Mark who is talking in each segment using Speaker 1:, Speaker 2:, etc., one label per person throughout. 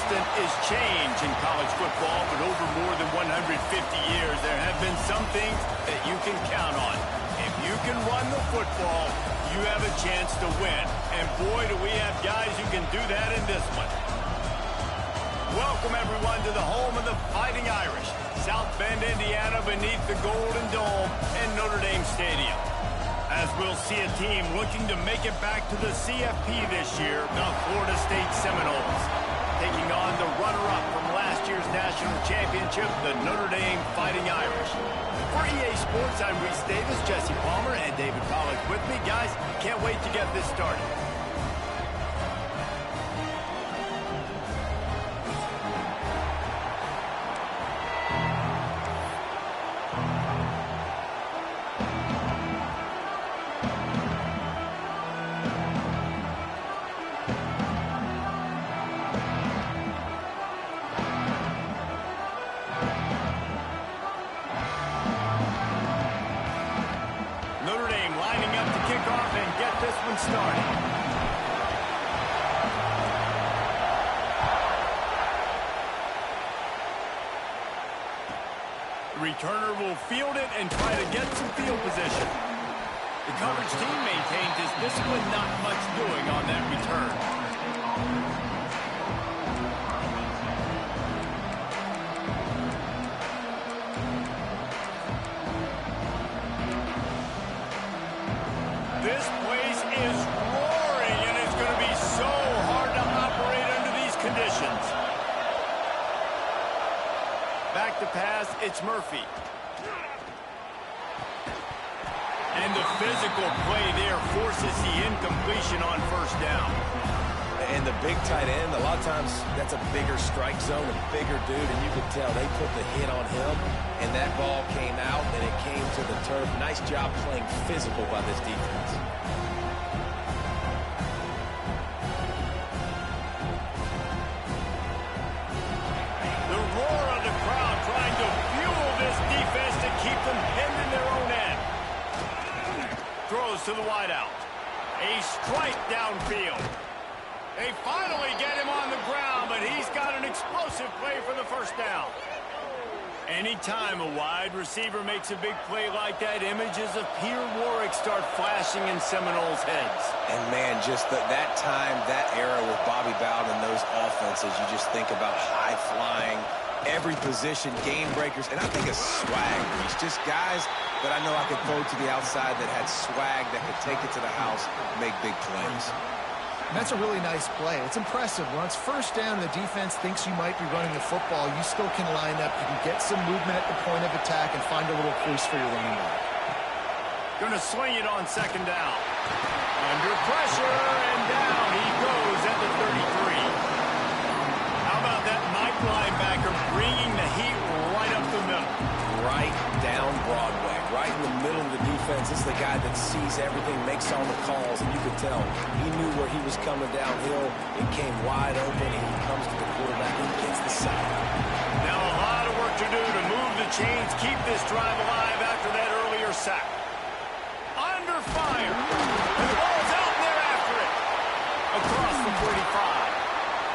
Speaker 1: constant is change in college football, but over more than 150 years, there have been some things that you can count on. If you can run the football, you have a chance to win. And boy, do we have guys who can do that in this one. Welcome, everyone, to the home of the Fighting Irish, South Bend, Indiana, beneath the Golden Dome and Notre Dame Stadium. As we'll see a team looking to make it back to the CFP this year, the Florida State Seminoles, taking on the runner-up from last year's national championship, the Notre Dame Fighting Irish. For EA Sports, I'm Reese Davis, Jesse Palmer, and David Pollack with me. Guys, can't wait to get this started.
Speaker 2: Started.
Speaker 1: The returner will field it and try to get some field position. The coverage team maintains his discipline, not much doing on that return. This place is roaring, and it's going to be so hard to operate under these conditions. Back to pass, it's Murphy. And the physical play there forces the incompletion on first down.
Speaker 2: And the big tight end, a lot of times that's a bigger strike zone, a bigger dude, and you could tell they put the hit on him, and that ball came out, and it came to the turf. Nice job playing physical by this defense.
Speaker 1: The roar of the crowd trying to fuel this defense to keep them pinned in their own end. Throws to the wideout. A strike downfield. They finally get him on the ground, but he's got an explosive play for the first down. Anytime a wide receiver makes a big play like that, images of Peter Warwick start flashing in Seminoles' heads.
Speaker 2: And, man, just that time, that era with Bobby Bowden and those offenses, you just think about high-flying, every position, game breakers, and I think of swag. It's just guys that I know I could throw to the outside that had swag, that could take it to the house, make big plays.
Speaker 3: And that's a really nice play. It's impressive. When it's first down and the defense thinks you might be running the football, you still can line up. You can get some movement at the point of attack and find a little crease for your running back.
Speaker 1: Going to swing it on second down. Under pressure, and down he goes at the 33. How about that Mike linebacker bringing the heat right up the middle?
Speaker 2: Right down Broadway, right in the middle of the defense. This is the guy that sees everything, makes all the calls, and you could tell he knew where he was coming downhill. It came wide open, and he comes to the quarterback and gets the sack.
Speaker 1: Now a lot of work to do to move the chains, keep this drive alive after that earlier sack. Under fire. And the ball's out, and they're after it. Across the 45.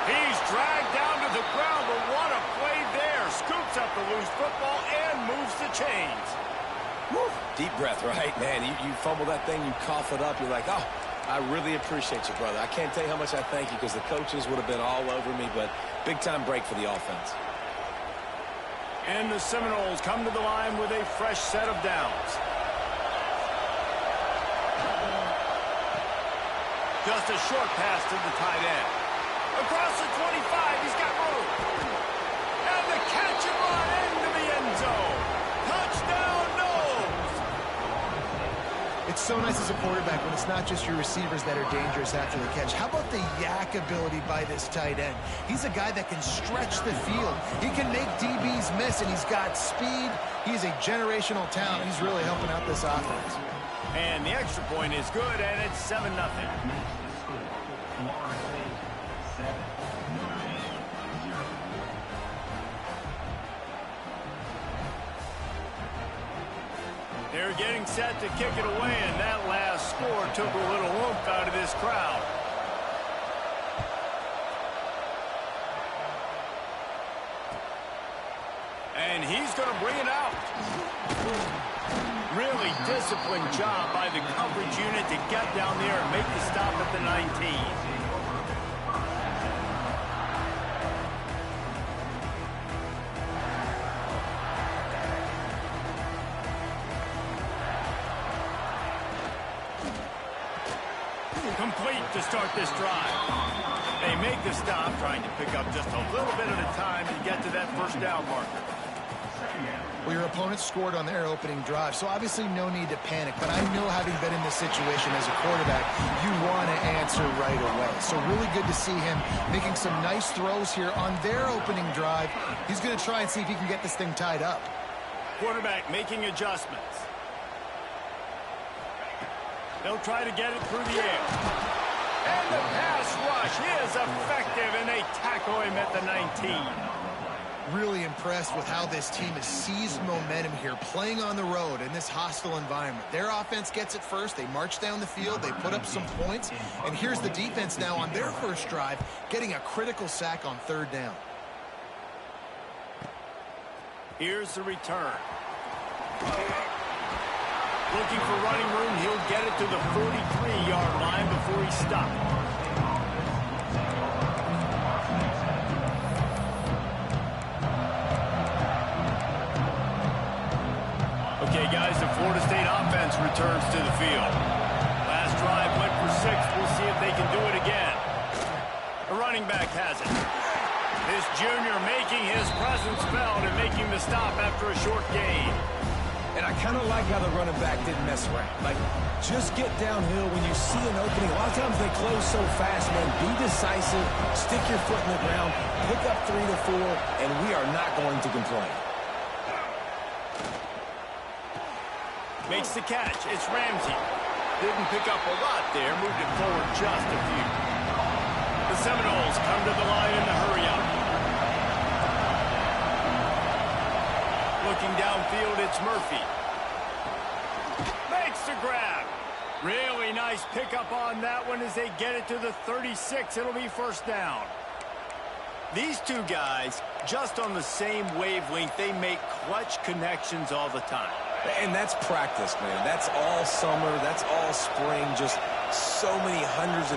Speaker 1: He's dragged down to the ground, but what a play there. Scoops up the loose football and moves the chains.
Speaker 2: Woo. Deep breath, right? Man, you fumble that thing, you cough it up, you're like, oh, I really appreciate you, brother. I can't tell you how much I thank you because the coaches would have been all over me, but big-time break for the offense.
Speaker 1: And the Seminoles come to the line with a fresh set of downs. Just a short pass to the tight end. Across the 25, he's got room. And the catch and run into the end zone. Touchdown, Noles!
Speaker 3: It's so nice as a quarterback when it's not just your receivers that are dangerous after the catch. How about the yak ability by this tight end? He's a guy that can stretch the field. He can make DBs miss, and he's got speed. He's a generational talent. He's really helping out this offense.
Speaker 1: And the extra point is good, and it's 7-0. They're getting set to kick it away, and that last score took a little oomph out of this crowd. And he's going to bring it out. Really disciplined job by the coverage unit to get down there and make the stop at the 19. Complete to start this drive. They make the stop, trying to pick up just a little bit at a time to get to that first down marker.
Speaker 3: Well, your opponent scored on their opening drive, so obviously no need to panic. But I know, having been in this situation as a quarterback, you want to answer right away. So really good to see him making some nice throws here on their opening drive. He's going to try and see if he can get this thing tied up.
Speaker 1: Quarterback making adjustments. They'll try to get it through the air. And the pass rush is effective, and they tackle him at the 19.
Speaker 3: Really impressed with how this team has seized momentum here, playing on the road in this hostile environment. Their offense gets it first. They march down the field. They put up some points. And here's the defense now on their first drive, getting a critical sack on third down.
Speaker 1: Here's the return. Looking for running room. He'll get it to the 43-yard line before he stops. Okay, guys, the Florida State offense returns to the field. Last drive went for 6. We'll see if they can do it again. The running back has it. This junior making his presence felt and making the stop after a short gain.
Speaker 2: And I kind of like how the running back didn't mess around. Like, just get downhill when you see an opening. A lot of times they close so fast, man. Be decisive, stick your foot in the ground, pick up 3 to 4, and we are not going to complain.
Speaker 1: Makes the catch. It's Ramsey. Didn't pick up a lot there. Moved it forward just a few. The Seminoles come to the line in the hurry-up. Looking downfield, it's Murphy. Makes the grab. Really nice pickup on that one as they get it to the 36. It'll be first down. These two guys, just on the same wavelength, they make clutch connections all the time.
Speaker 2: And that's practice, man. That's all summer. That's all spring. Just so many hundreds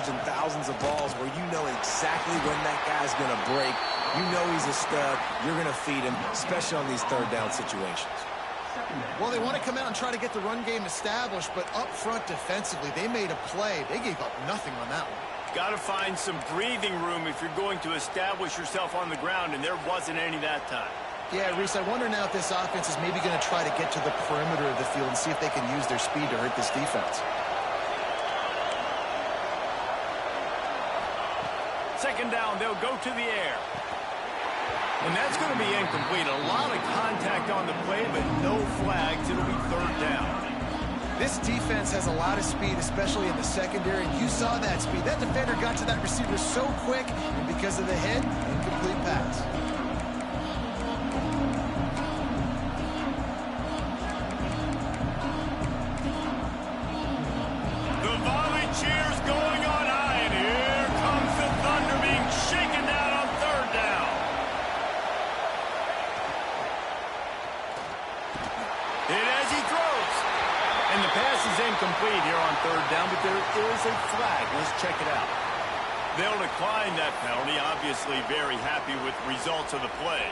Speaker 2: and thousands of balls where you know exactly when that guy's going to break. You know he's a stud. You're going to feed him, especially on these third down situations.
Speaker 3: Well, they want to come out and try to get the run game established, but up front defensively, they made a play. They gave up nothing on that one.
Speaker 1: Got to find some breathing room if you're going to establish yourself on the ground, and there wasn't any that time.
Speaker 3: Yeah, Reese, I wonder now if this offense is maybe going to try to get to the perimeter of the field and see if they can use their speed to hurt this defense.
Speaker 1: Second down, they'll go to the air. And that's going to be incomplete. A lot of contact on the play, but no flags. It'll be third down.
Speaker 3: This defense has a lot of speed, especially in the secondary, and you saw that speed. That defender got to that receiver so quick, and because of the hit, incomplete pass.
Speaker 1: The volley cheers going on high, and here comes the Thunder being shaken down on third down. Hit as he throws. And the pass is incomplete here on third down, but there is a flag. Let's check it out. They'll decline that penalty. Obviously very happy with the results of the play.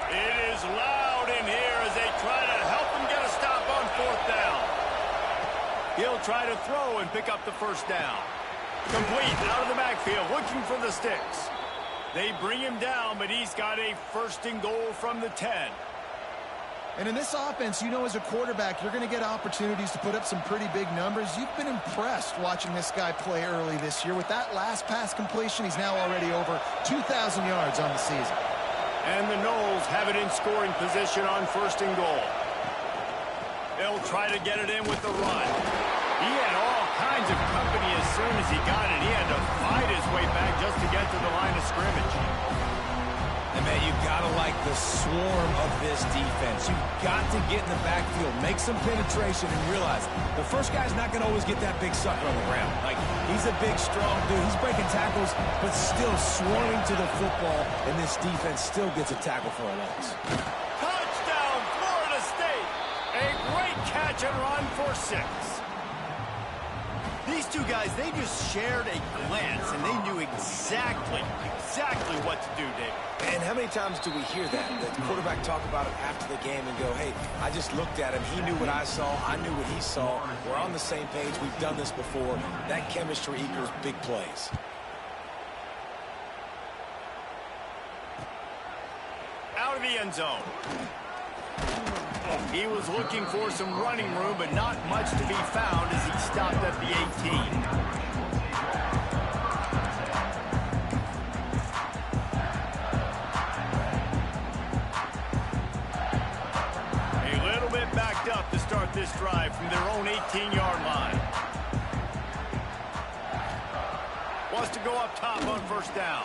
Speaker 1: It is loud in here as they try to help him get a stop on fourth down. He'll try to throw and pick up the first down. Complete out of the backfield, looking for the sticks. They bring him down, but he's got a first and goal from the 10.
Speaker 3: And in this offense, you know, as a quarterback, you're going to get opportunities to put up some pretty big numbers. You've been impressed watching this guy play early this year. With that last pass completion, he's now already over 2,000 yards on the season.
Speaker 1: And the Noles have it in scoring position on first and goal. They'll try to get it in with the run. He had all kinds of company as soon as he got it. He had to fight his way back just to get to the line of scrimmage.
Speaker 2: And, man, you got to like like the swarm of this defense. You've got to get in the backfield, make some penetration, and realize the first guy's not going to always get that big sucker on the ground. Like, he's a big, strong dude. He's breaking tackles, but still swarming to the football, and this defense still gets a tackle for a loss.
Speaker 1: Touchdown, Florida State! A great catch and run for 6. These two guys, they just shared a glance, and they knew exactly what to do, Dave.
Speaker 2: And how many times do we hear that? The quarterback talk about it after the game and go, hey, I just looked at him. He knew what I saw. I knew what he saw. We're on the same page. We've done this before. That chemistry equals big plays.
Speaker 1: Out of the end zone. He was looking for some running room, but not much to be found as he stopped at the 18. A little bit backed up to start this drive from their own 18-yard line. Wants to go up top on first down.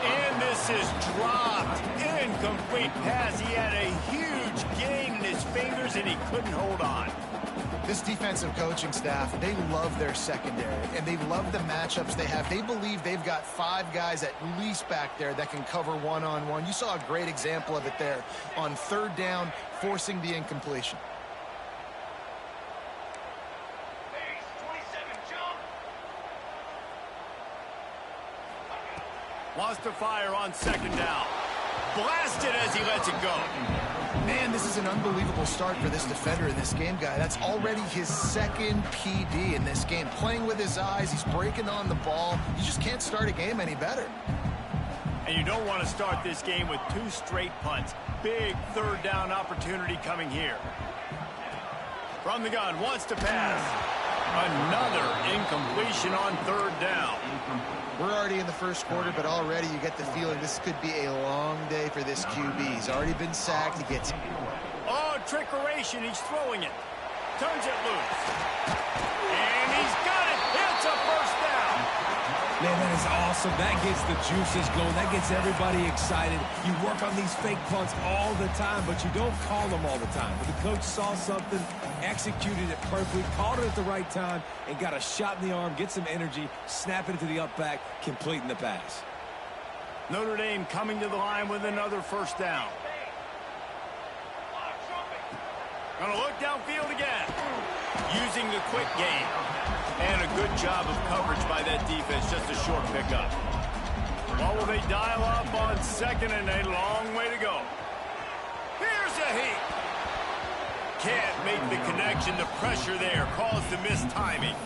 Speaker 1: And this is dropped. Incomplete pass. He had a huge gain in his fingers, and he couldn't hold on.
Speaker 3: This defensive coaching staff, they love their secondary, and they love the matchups they have. They believe they've got 5 guys at least back there that can cover one-on-one. You saw a great example of it there on third down, forcing the incompletion.
Speaker 1: Wants to fire on second down. Blasted as he lets it go.
Speaker 3: Man, this is an unbelievable start for this defender in this game, guy. That's already his 2nd PD in this game. Playing with his eyes, he's breaking on the ball. You just can't start a game any better.
Speaker 1: And you don't want to start this game with 2 straight punts. Big third down opportunity coming here. From the gun, wants to pass. Another incompletion on third down.
Speaker 3: We're already in the first quarter, but already you get the feeling this could be a long day for this QB. He's already been sacked. He gets...
Speaker 1: Oh, trickeration. He's throwing it. Turns it loose. And he's got it. It's a first down.
Speaker 2: Man, that is awesome. That gets the juices going. That gets everybody excited. You work on these fake punts all the time, but you don't call them all the time. But the coach saw something, executed it perfectly, called it at the right time, and got a shot in the arm, get some energy, snap it to the up back, completing the pass.
Speaker 1: Notre Dame coming to the line with another first down. Gonna look downfield again. Using the quick game. And a good job of coverage by that defense. Just a short pickup. Well, will they dial up on second and a long way to go? Here's a heat. Can't make the connection. The pressure there caused the missed timing.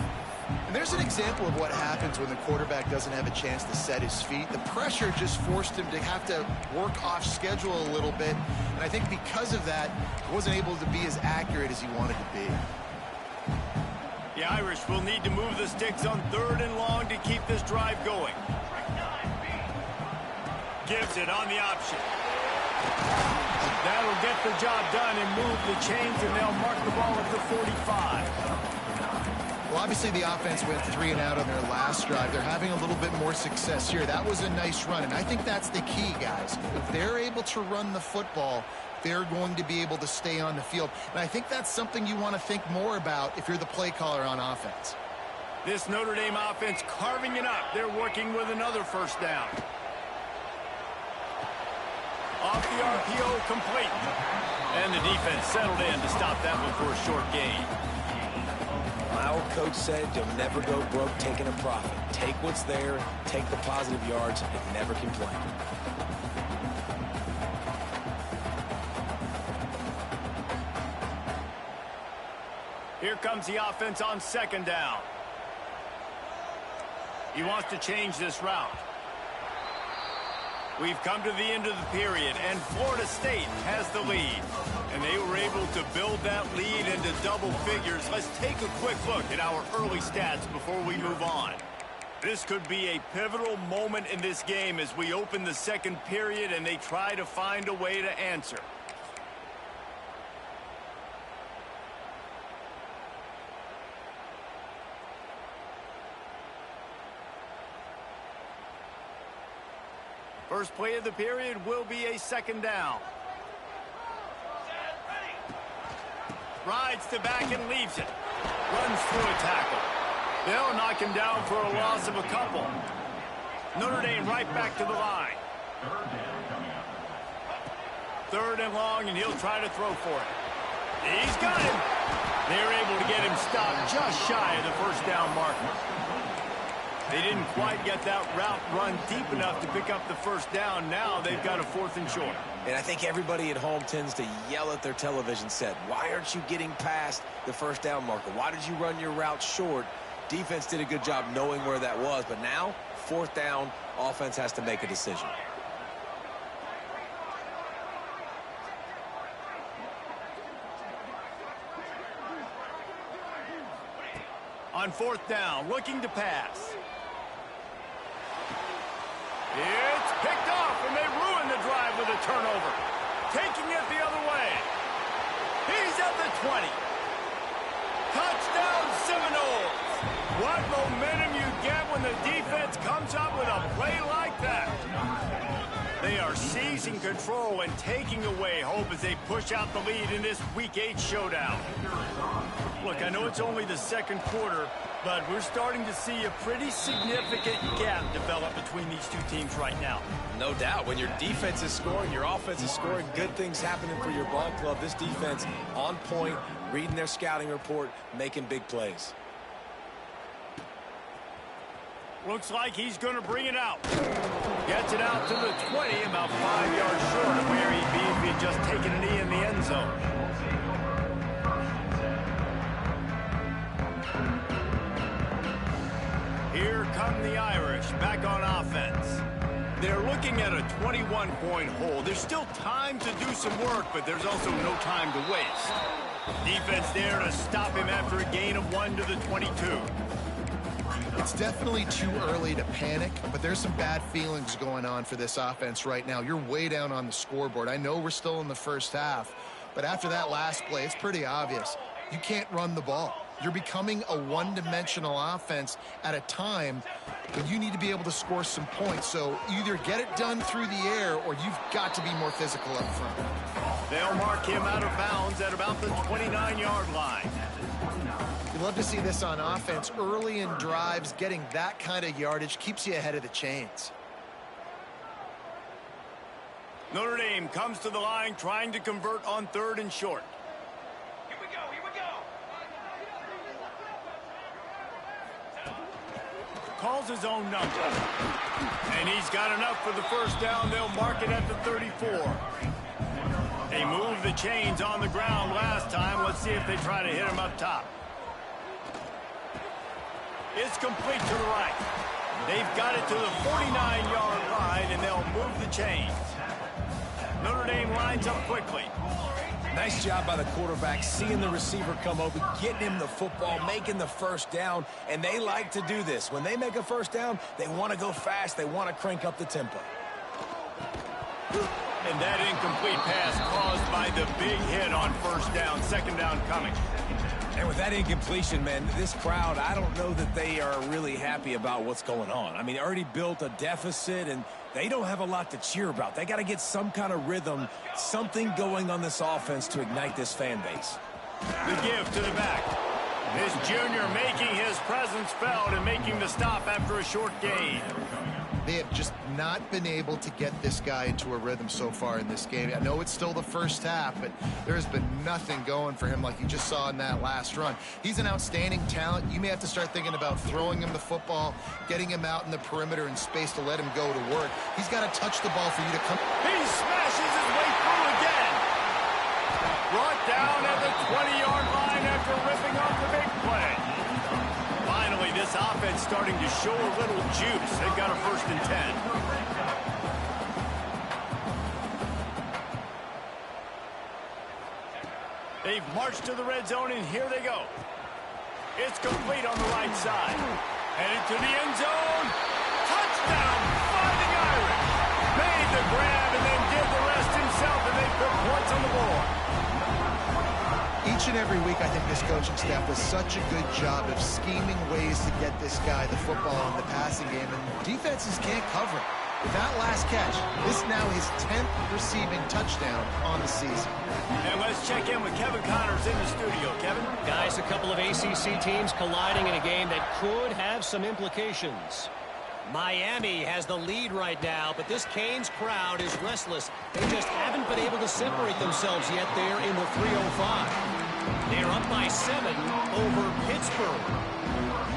Speaker 3: And there's an example of what happens when the quarterback doesn't have a chance to set his feet. The pressure just forced him to have to work off schedule a little bit. And I think because of that, he wasn't able to be as accurate as he wanted to be.
Speaker 1: The Irish will need to move the sticks on third and long to keep this drive going. Gives it on the option. That'll get the job done and move the chains, and they'll mark the ball at the 45.
Speaker 3: Well, obviously the offense went 3 and out on their last drive. They're having a little bit more success here. That was a nice run, and I think that's the key, guys. If they're able to run the football, they're going to be able to stay on the field. And I think that's something you want to think more about if you're the play caller on offense.
Speaker 1: This Notre Dame offense carving it up. They're working with another first down. Off the RPO, complete. And the defense settled in to stop that one for a short gain.
Speaker 2: My old coach said, you'll never go broke taking a profit. Take what's there, take the positive yards, and never complain.
Speaker 1: Here comes the offense on second down. He wants to change this route. We've come to the end of the period, and Florida State has the lead. And they were able to build that lead into double figures. Let's take a quick look at our early stats before we move on. This could be a pivotal moment in this game as we open the second period and they try to find a way to answer. First play of the period will be a second down. Rides to back and leaves it. Runs through a tackle. They'll knock him down for a loss of a couple. Notre Dame right back to the line. Third and long, and he'll try to throw for it. He's got him. They're able to get him stopped just shy of the first down marker. They didn't quite get that route run deep enough to pick up the first down. Now they've got a 4th and short.
Speaker 2: And I think everybody at home tends to yell at their television set. Why aren't you getting past the first down marker? Why did you run your route short? Defense did a good job knowing where that was, but now, 4th down, offense has to make a decision.
Speaker 1: On 4th down, looking to pass. It's picked off, and they ruin the drive with a turnover. Taking it the other way. He's at the 20. Touchdown, Seminoles. What momentum you get when the defense comes up with a play like that. They are seizing control and taking away hope as they push out the lead in this Week 8 showdown. Look, I know it's only the second quarter, but we're starting to see a pretty significant gap develop between these two teams right now.
Speaker 2: No doubt. When your defense is scoring, your offense is scoring, good things happening for your ball club. This defense on point, reading their scouting report, making big plays.
Speaker 1: Looks like he's going to bring it out. Gets it out to the 20, about 5 yards short of where he'd be if he'd just taken a knee in the end zone. Here come the Irish back on offense. They're looking at a 21-point hole. There's still time to do some work, but there's also no time to waste. Defense there to stop him after a gain of 1 to the 22.
Speaker 3: It's definitely too early to panic, but there's some bad feelings going on for this offense right now. You're way down on the scoreboard. I know we're still in the first half, but after that last play, it's pretty obvious. You can't run the ball. You're becoming a one-dimensional offense at a time when you need to be able to score some points. So either get it done through the air or you've got to be more physical up front.
Speaker 1: They'll mark him out of bounds at about the 29-yard line.
Speaker 3: You'd love to see this on offense. Early in drives, getting that kind of yardage keeps you ahead of the chains.
Speaker 1: Notre Dame comes to the line trying to convert on 3rd and short.
Speaker 4: Here we go, here we go.
Speaker 1: Calls his own number. And he's got enough for the first down. They'll mark it at the 34. They moved the chains on the ground last time. Let's see if they try to hit him up top. It's complete to the right. They've got it to the 49-yard line, and they'll move the chains. Notre Dame lines up quickly.
Speaker 2: Nice job by the quarterback, seeing the receiver come open, getting him the football, making the first down, and they like to do this. When they make a first down, they want to go fast. They want to crank up the tempo.
Speaker 1: And that incomplete pass caused by the big hit on first down. Second down coming.
Speaker 2: And with that incompletion, man, this crowd, I don't know that they are really happy about what's going on. I mean, already built a deficit, and they don't have a lot to cheer about. They got to get some kind of rhythm, something going on this offense to ignite this fan base.
Speaker 1: The give to the back. This junior making his presence felt and making the stop after a short gain.
Speaker 3: They have just not been able to get this guy into a rhythm so far in this game. I know it's still the first half, but there has been nothing going for him like you just saw in that last run. He's an outstanding talent. You may have to start thinking about throwing him the football, getting him out in the perimeter in space to let him go to work. He's got to touch the ball for you to come.
Speaker 1: He smashes his way through again. Brought down at the 20-yard line after ripping off the big play. Finally, this offense starting to show a little juice. They've got a 1st and 10. They've marched to the red zone, and here they go. It's complete on the right side. Headed to the end zone. Touchdown, Fighting Irish. Made the grab and then did the rest himself, and they put points on the board.
Speaker 3: Each and every week, I think this coaching staff does such a good job of scheming ways to get this guy the football in the passing game, and defenses can't cover it. With that last catch, this is now his 10th receiving touchdown on the season.
Speaker 1: And let's check in with Kevin Connors in the studio. Kevin?
Speaker 5: Guys, a couple of ACC teams colliding in a game that could have some implications. Miami has the lead right now, but this Canes crowd is restless. They just haven't been able to separate themselves yet there in the 305. They're up by 7 over Pittsburgh.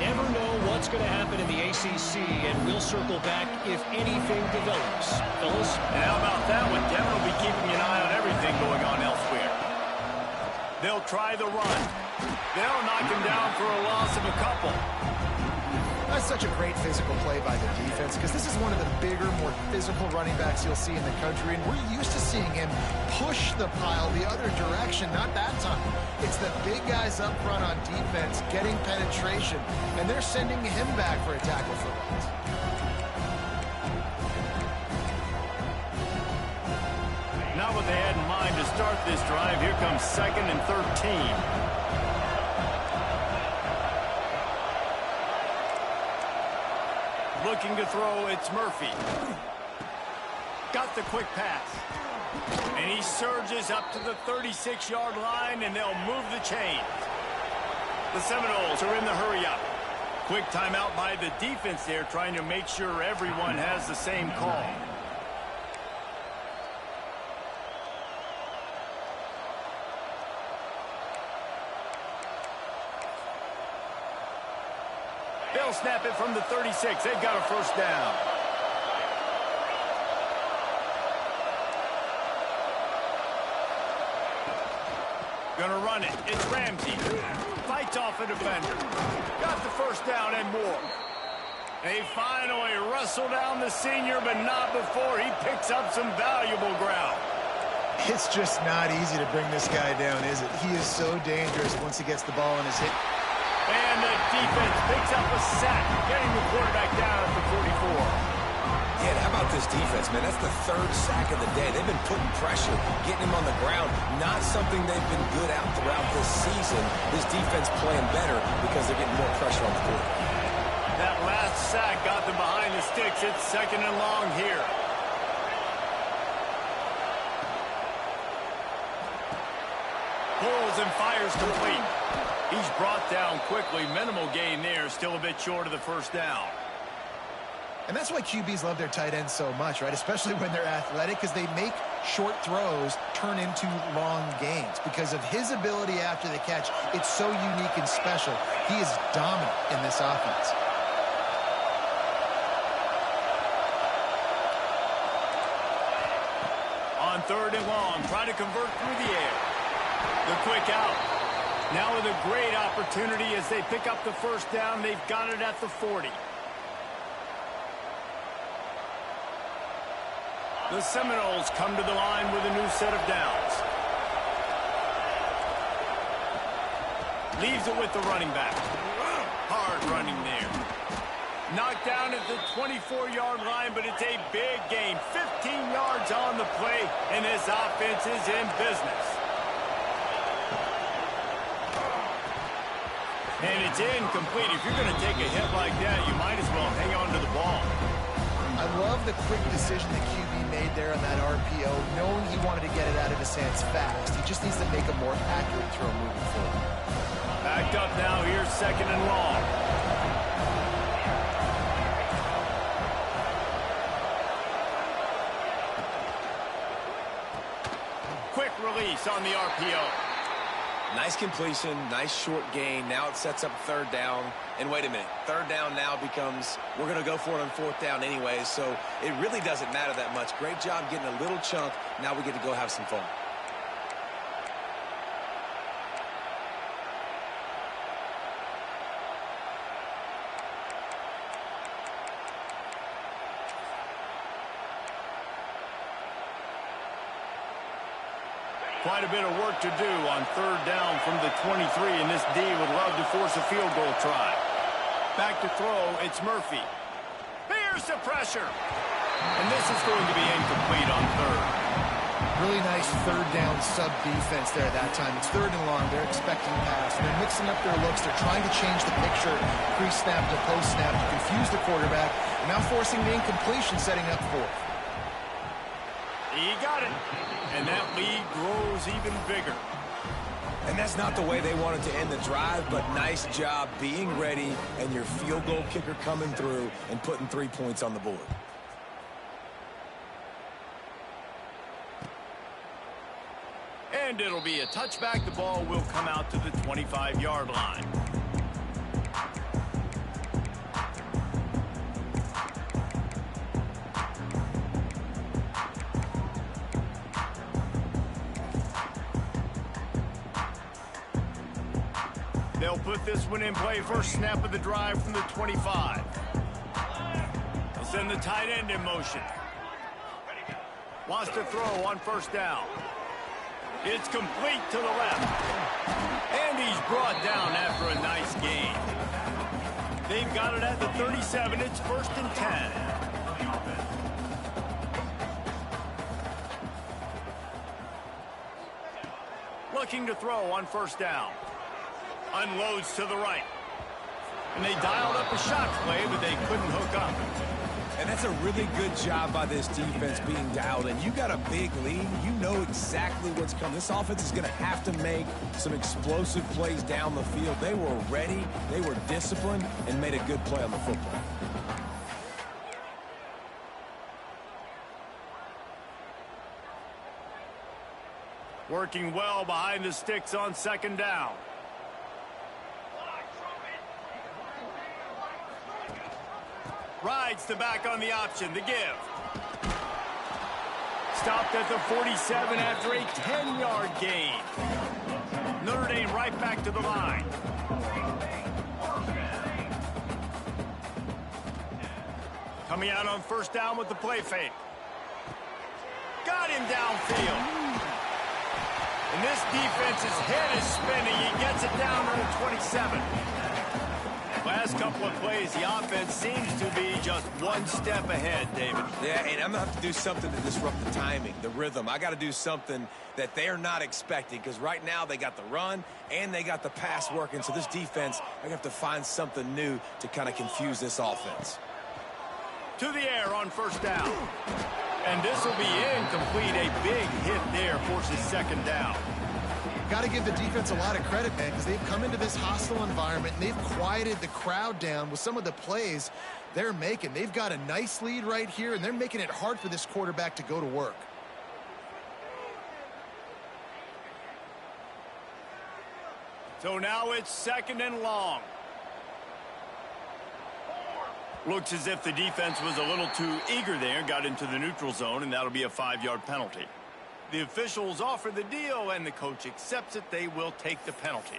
Speaker 5: Never know what's going to happen in the ACC, and we'll circle back if anything develops. Fellas?
Speaker 1: And how about that one? Devin will be keeping an eye on everything going on elsewhere. They'll try the run. They'll knock him down for a loss of a couple.
Speaker 3: That's such a great physical play by the defense because this is one of the bigger, more physical running backs you'll see in the country, and we're used to seeing him push the pile the other direction. Not that time. It's the big guys up front on defense getting penetration, and they're sending him back for a tackle for loss.
Speaker 1: Not what they had in mind to start this drive. Here comes 2nd and 13. Looking to throw, it's Murphy. Got the quick pass. And he surges up to the 36-yard line, and they'll move the chains. The Seminoles are in the hurry-up. Quick timeout by the defense there, trying to make sure everyone has the same call. They'll snap it from the 36. They've got a first down. Gonna run it. It's Ramsey. Fights off a defender. Got the first down and more. They finally wrestle down the senior, but not before he picks up some valuable ground.
Speaker 3: It's just not easy to bring this guy down, is it? He is so dangerous once he gets the ball in his hip.
Speaker 1: And the defense picks up a sack, getting the quarterback down at the 44.
Speaker 2: Yeah, how about this defense, man? That's the 3rd sack of the day. They've been putting pressure, getting him on the ground. Not something they've been good at throughout this season. This defense playing better because they're getting more pressure on the quarterback.
Speaker 1: That last sack got them behind the sticks. It's 2nd and long here. Pulls and fires complete. He's brought down quickly. Minimal gain there. Still a bit short of the first down.
Speaker 3: And that's why QBs love their tight ends so much, right? Especially when they're athletic, because they make short throws turn into long gains. Because of his ability after the catch, it's so unique and special. He is dominant in this offense.
Speaker 1: On 3rd and long, trying to convert through the air. The quick out. Now with a great opportunity as they pick up the first down. They've got it at the 40. The Seminoles come to the line with a new set of downs. Leaves it with the running back. Hard running there. Knocked down at the 24-yard line, but it's a big gain. 15 yards on the play, and this offense is in business. And it's incomplete. If you're going to take a hit like that, you might as well hang on to the ball.
Speaker 3: I love the quick decision the QB made there on that RPO, knowing he wanted to get it out of his hands fast. He just needs to make a more accurate throw moving forward.
Speaker 1: Backed up now. Here's 2nd and long. Quick release on the RPO.
Speaker 2: Nice completion, nice short gain. Now it sets up 3rd down. And wait a minute, 3rd down now becomes, we're going to go for it on 4th down anyways, so it really doesn't matter that much. Great job getting a little chunk. Now we get to go have some fun.
Speaker 1: Quite a bit of work to do on 3rd down from the 23, and this D would love to force a field goal try. Back to throw, it's Murphy. Here's the pressure. And this is going to be incomplete on 3rd.
Speaker 3: Really nice third down sub defense there that time. It's third and long. They're expecting pass. And they're mixing up their looks. They're trying to change the picture pre-snap to post-snap to confuse the quarterback. And now forcing the incompletion, setting up fourth.
Speaker 1: He got it. And that lead grows even bigger.
Speaker 2: And that's not the way they wanted to end the drive, but nice job being ready and your field goal kicker coming through and putting 3 points on the board.
Speaker 1: And it'll be a touchback. The ball will come out to the 25-yard line. They'll put this one in play. First snap of the drive from the 25. They'll send the tight end in motion. Wants to throw on first down. It's complete to the left. And he's brought down after a nice gain. They've got it at the 37. It's 1st and 10. Looking to throw on first down. Unloads to the right. And they dialed up a shot play, but they couldn't hook up.
Speaker 2: And that's a really good job by this defense being dialed in. You got a big lead. You know exactly what's coming. This offense is going to have to make some explosive plays down the field. They were ready, they were disciplined, and made a good play on the football.
Speaker 1: Working well behind the sticks on second down. Rides the back on the option, the give. Stopped at the 47 after a 10-yard gain. Notre Dame right back to the line. Coming out on first down with the play fake. Got him downfield. And this defense's head is spinning. He gets it down to the 27. Last couple of plays, the offense seems to be just one step ahead, David.
Speaker 2: Yeah, and I'm going to have to do something to disrupt the timing, the rhythm. I got to do something that they're not expecting, because right now they got the run and they got the pass working. So this defense, I have to find something new to kind of confuse this offense.
Speaker 1: To the air on first down. And this will be incomplete. A big hit there forces second down.
Speaker 3: Got to give the defense a lot of credit, man, because they've come into this hostile environment and they've quieted the crowd down with some of the plays they're making. They've got a nice lead right here, and they're making it hard for this quarterback to go to work.
Speaker 1: So now it's second and long. Looks as if the defense was a little too eager there, got into the neutral zone, and that'll be a 5-yard penalty. The officials offer the deal, and the coach accepts it. They will take the penalty.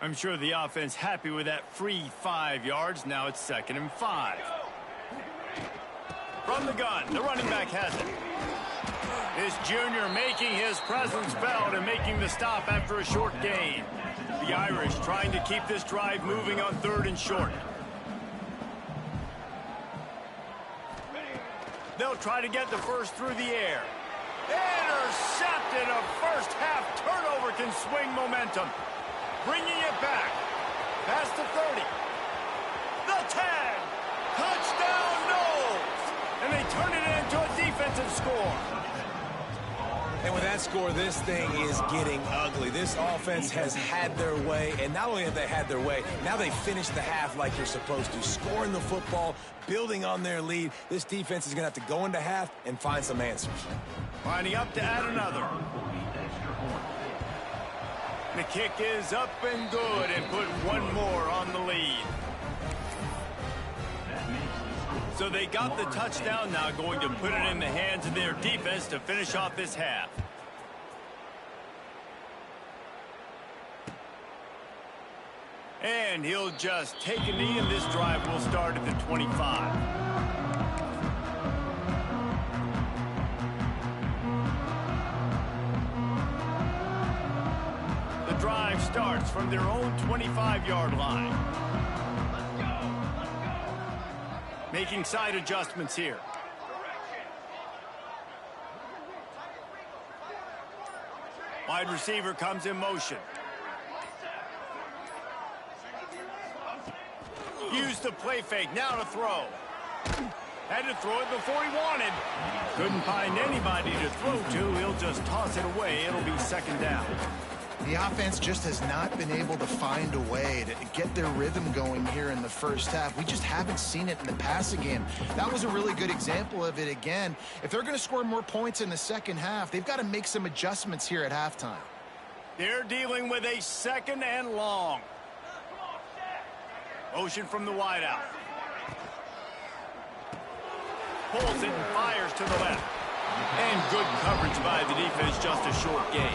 Speaker 1: I'm sure the offense happy with that free 5 yards. Now it's 2nd and 5. From the gun, the running back has it. This junior making his presence felt and making the stop after a short gain. The Irish trying to keep this drive moving on 3rd and short. They'll try to get the first through the air. Intercepted. A first half turnover can swing momentum. Bringing it back. Past the 30. The 10. Touchdown, Knowles. And they turn it into a defensive score.
Speaker 2: And with that score, this thing is getting ugly. This offense has had their way, and not only have they had their way, now they finish the half like you're supposed to, scoring the football, building on their lead. This defense is going to have to go into half and find some answers.
Speaker 1: Lining up to add another. The kick is up and good, and put one more on the lead. So they got the touchdown, now going to put it in the hands of their defense to finish off this half. And he'll just take a knee, and this drive will start at the 25. drive starts from their own 25-yard line. Making side adjustments here. Wide receiver comes in motion. Used the play fake, now to throw. Had to throw it before he wanted. Couldn't find anybody to throw to. He'll just toss it away. It'll be second down.
Speaker 3: The offense just has not been able to find a way to get their rhythm going here in the first half. We just haven't seen it in the passing game. That was a really good example of it again. If they're going to score more points in the second half, they've got to make some adjustments here at halftime.
Speaker 1: They're dealing with a second and long. Motion from the wideout. Pulls it and fires to the left. And good coverage by the defense, just a short gain.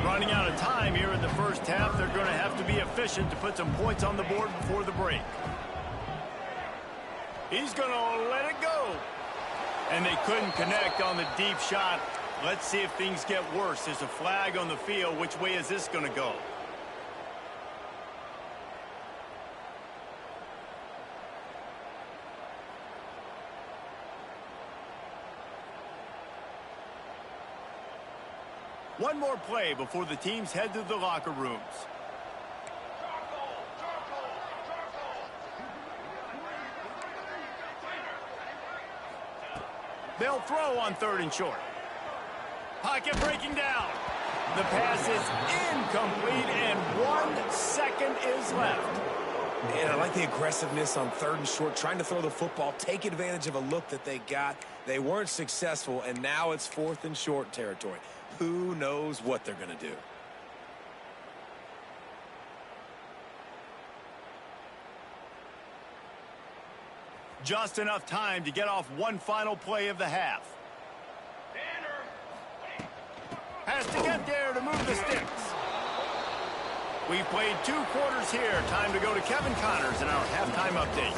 Speaker 1: Running out of time here in the first half. They're going to have to be efficient to put some points on the board before the break. He's going to let it go. And they couldn't connect on the deep shot. Let's see if things get worse. There's a flag on the field. Which way is this going to go? One more play before the teams head to the locker rooms. They'll throw on 3rd and short. Pocket breaking down. The pass is incomplete, and 1 second is left.
Speaker 2: And I like the aggressiveness on 3rd and short, trying to throw the football, take advantage of a look that they got. They weren't successful, and now it's 4th and short territory. Who knows what they're going to do?
Speaker 1: Just enough time to get off one final play of the half. Has to get there to move the sticks. We've played 2 quarters here. Time to go to Kevin Connors in our halftime update.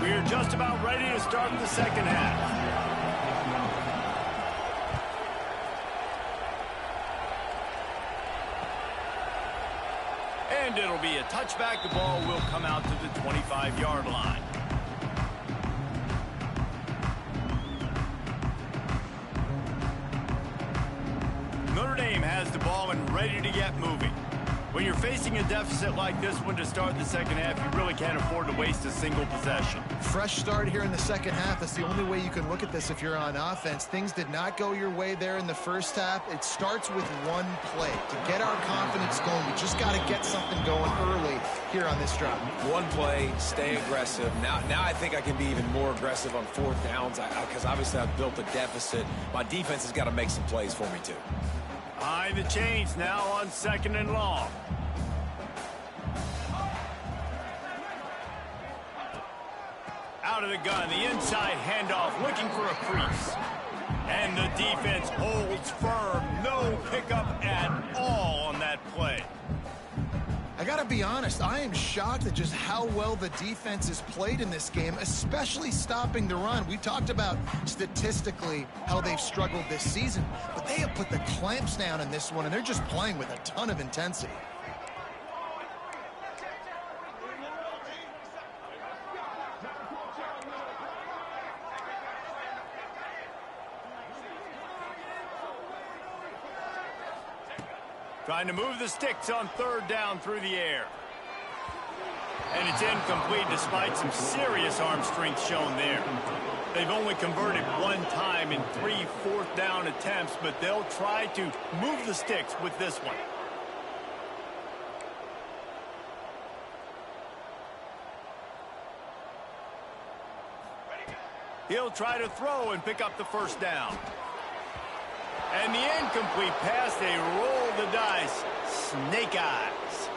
Speaker 1: We're just about ready to start the second half. And it'll be a touchback. The ball will come out to the 25-yard line. Notre Dame has the ball and ready to get moving. When you're facing a deficit like this one to start the second half, you really can't afford to waste a single possession.
Speaker 3: Fresh start here in the second half. That's the only way you can look at this if you're on offense. Things did not go your way there in the first half. It starts with one play. To get our confidence going, we just got to get something going early here on this drive. One play, stay aggressive. Now I think I can be even more aggressive on 4th downs because obviously I've built a deficit. My defense has got to make some plays for me too.
Speaker 1: Behind the chains now on 2nd and long. Out of the gun, the inside handoff, looking for a crease. And the defense holds firm. No pickup at all on that play. I got to be honest, I am shocked at just how well the defense has played in this game, especially stopping the run. We talked about statistically how they've struggled this season, but they have put the clamps down in this one, and they're just playing with a ton of intensity. Trying to move the sticks on 3rd down through the air. And it's incomplete despite some serious arm strength shown there. They've only converted 1 time in 3 4th down attempts, but they'll try to move the sticks with this one. He'll try to throw and pick up the 1st down. And the incomplete pass, they roll the dice. Snake eyes.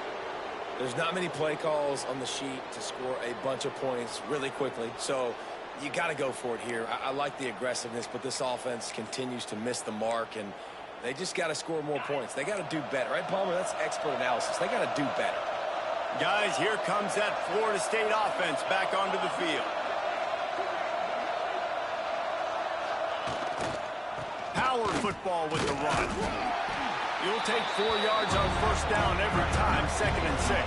Speaker 2: There's not many play calls on the sheet to score a bunch of points really quickly, so you got to go for it here. I like the aggressiveness, but this offense continues to miss the mark, and they just got to score more points. They got to do better, right, Palmer? That's expert analysis. They got to do better.
Speaker 1: Guys, here comes that Florida State offense back onto the field. Power football with the run. You'll take 4 yards on first down every time, 2nd and 6.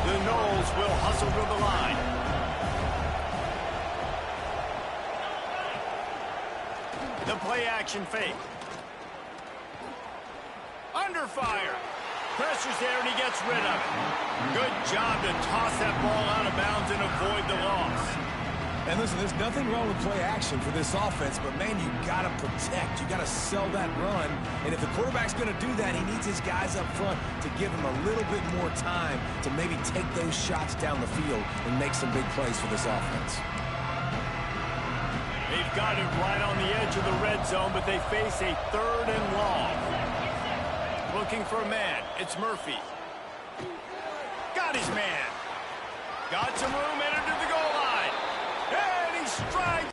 Speaker 1: The Noles will hustle to the line. The play action fake. Under fire. Pressure's there and he gets rid of it. Good job to toss that ball out of bounds and avoid the loss.
Speaker 2: And listen, there's nothing wrong with play action for this offense, but man, you got to protect. You got to sell that run. And if the quarterback's going to do that, he needs his guys up front to give him a little bit more time to maybe take those shots down the field and make some big plays for this offense.
Speaker 1: They've got it right on the edge of the red zone, but they face a 3rd and long. Looking for a man. It's Murphy. Got his man. Got some room, entered to the goal line. And he strikes.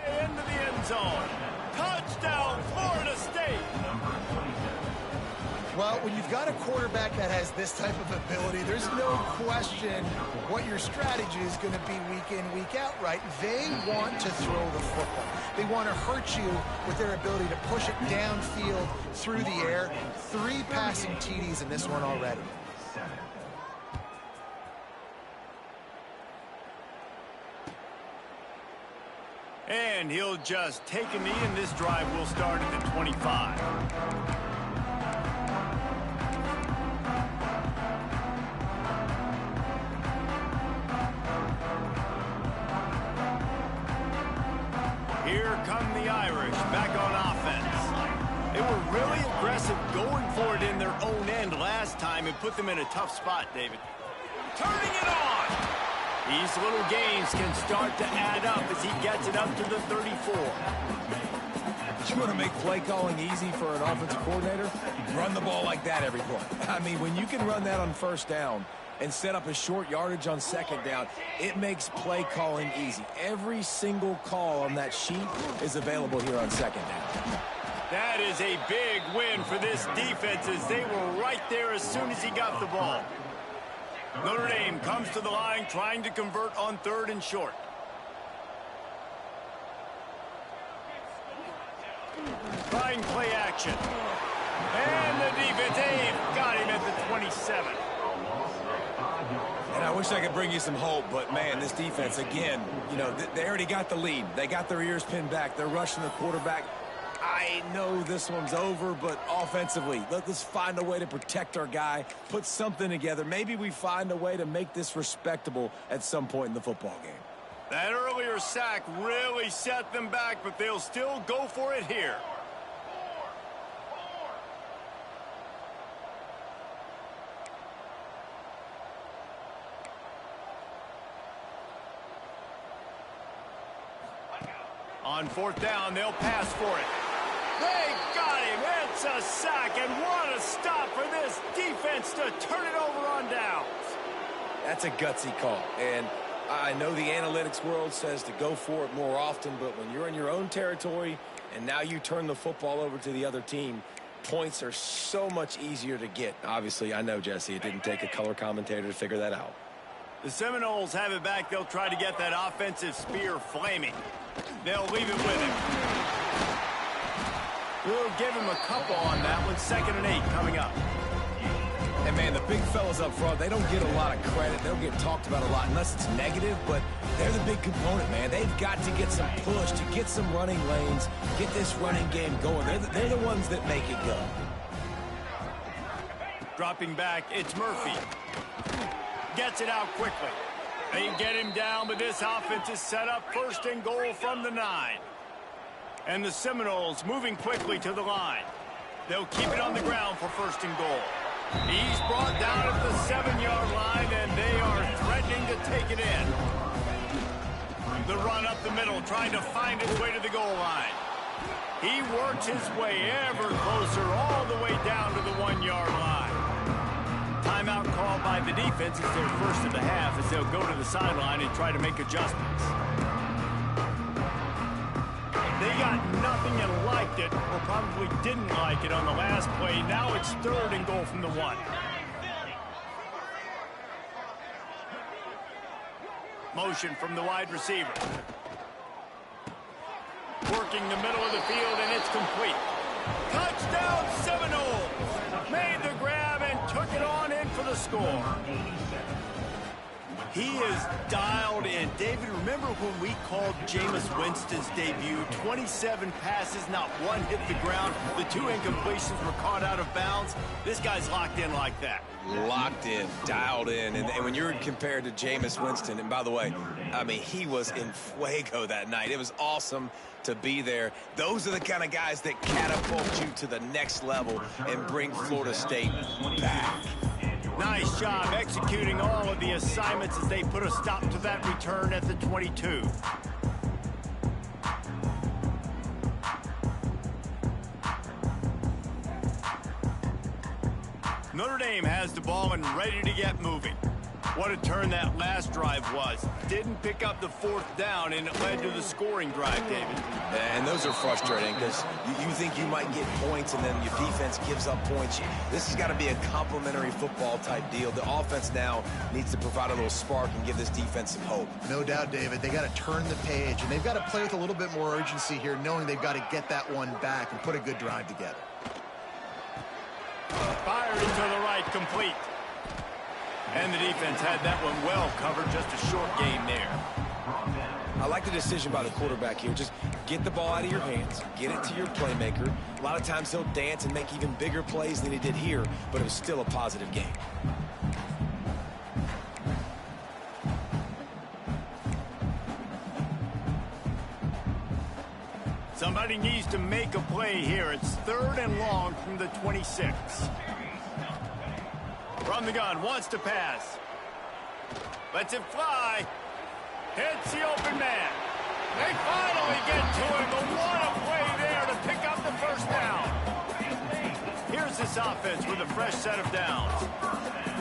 Speaker 1: Into the end zone. Touchdown, Florida State.
Speaker 3: Well, when you've got a quarterback that has this type of ability, there's no question what your strategy is going to be week in, week out, right? They want to throw the football. They want to hurt you with their ability to push it downfield through the air. 3 passing TDs in this one already.
Speaker 1: And he'll just take a knee, and this drive will start at the 25. Here come the Irish back on offense. They were really aggressive going for it in their own end last time and put them in a tough spot, David. Turning it on! These little gains can start to add up as he gets it up to the 34.
Speaker 2: You want to make play calling easy for an offensive coordinator? Run the ball like that every play. I mean, when you can run that on first down and set up a short yardage on second down, it makes play calling easy. Every single call on that sheet is available here on second down.
Speaker 1: That is a big win for this defense as they were right there as soon as he got the ball. Notre Dame comes to the line trying to convert on 3rd and short. Trying play action. And the defense, they've got him at the 27.
Speaker 2: And I wish I could bring you some hope, but man, this defense, again, you know, they already got the lead. They got their ears pinned back. They're rushing the quarterback. I know this one's over, but offensively, let's find a way to protect our guy, put something together. Maybe we find a way to make this respectable at some point in the football game.
Speaker 1: That earlier sack really set them back, but they'll still go for it here. On 4th down, they'll pass for it. They got him. It's a sack, and what a stop for this defense to turn it over on downs.
Speaker 2: That's a gutsy call, and I know the analytics world says to go for it more often, but when you're in your own territory and now you turn the football over to the other team, points are so much easier to get. Obviously, I know, Jesse, it didn't take a color commentator to figure that out.
Speaker 1: The Seminoles have it back. They'll try to get that offensive spear flaming. They'll leave it with him. We'll give him a couple on that one. 2nd and 8 coming up.
Speaker 2: And, man, the big fellas up front, they don't get a lot of credit. They don't get talked about a lot unless it's negative, but they're the big component, man. They've got to get some push, to get some running lanes, get this running game going. They're the ones that make it go.
Speaker 1: Dropping back, it's Murphy. Gets it out quickly. They get him down, but this offense is set up 1st and goal from the 9. And the Seminoles moving quickly to the line. They'll keep it on the ground for 1st and goal. He's brought down at the 7-yard line, and they are threatening to take it in. The run up the middle, trying to find its way to the goal line. He worked his way ever closer all the way down to the 1-yard line. Timeout called by the defense. It's their first of the half as they'll go to the sideline and try to make adjustments. They got nothing and liked it, or probably didn't like it on the last play. Now it's 3rd and goal from the 1. Motion from the wide receiver. Working the middle of the field, and it's complete. Touchdown Seminoles! Made the grab and took it on in for the score. He is dialed in. David, remember when we called Jameis Winston's debut? 27 passes, not one hit the ground. The 2 incompletions were caught out of bounds. This guy's locked in like that.
Speaker 2: Locked in, dialed in. And when you're compared to Jameis Winston, and by the way, I mean, he was in fuego that night. It was awesome to be there. Those are the kind of guys that catapult you to the next level and bring Florida State back.
Speaker 1: Nice job executing all of the assignments as they put a stop to that return at the 22. Notre Dame has the ball and ready to get moving. What a turn that last drive was. Didn't pick up the 4th down, and it led to the scoring drive, David.
Speaker 2: And those are frustrating because you think you might get points, and then your defense gives up points. This has got to be a complementary football type deal. The offense now needs to provide a little spark and give this defense some hope.
Speaker 3: No doubt, David. They got to turn the page, and they've got to play with a little bit more urgency here, knowing they've got to get that one back and put a good drive together.
Speaker 1: Fired into the right, complete. And the defense had that one well covered, just a short game there.
Speaker 2: I like the decision by the quarterback here. Just get the ball out of your hands, get it to your playmaker. A lot of times he'll dance and make even bigger plays than he did here, but it was still a positive game.
Speaker 1: Somebody needs to make a play here. It's 3rd and long from the 26. From the gun, wants to pass. Lets it fly. Hits the open man. They finally get to him, but what a play there to pick up the 1st down. Here's this offense with a fresh set of downs.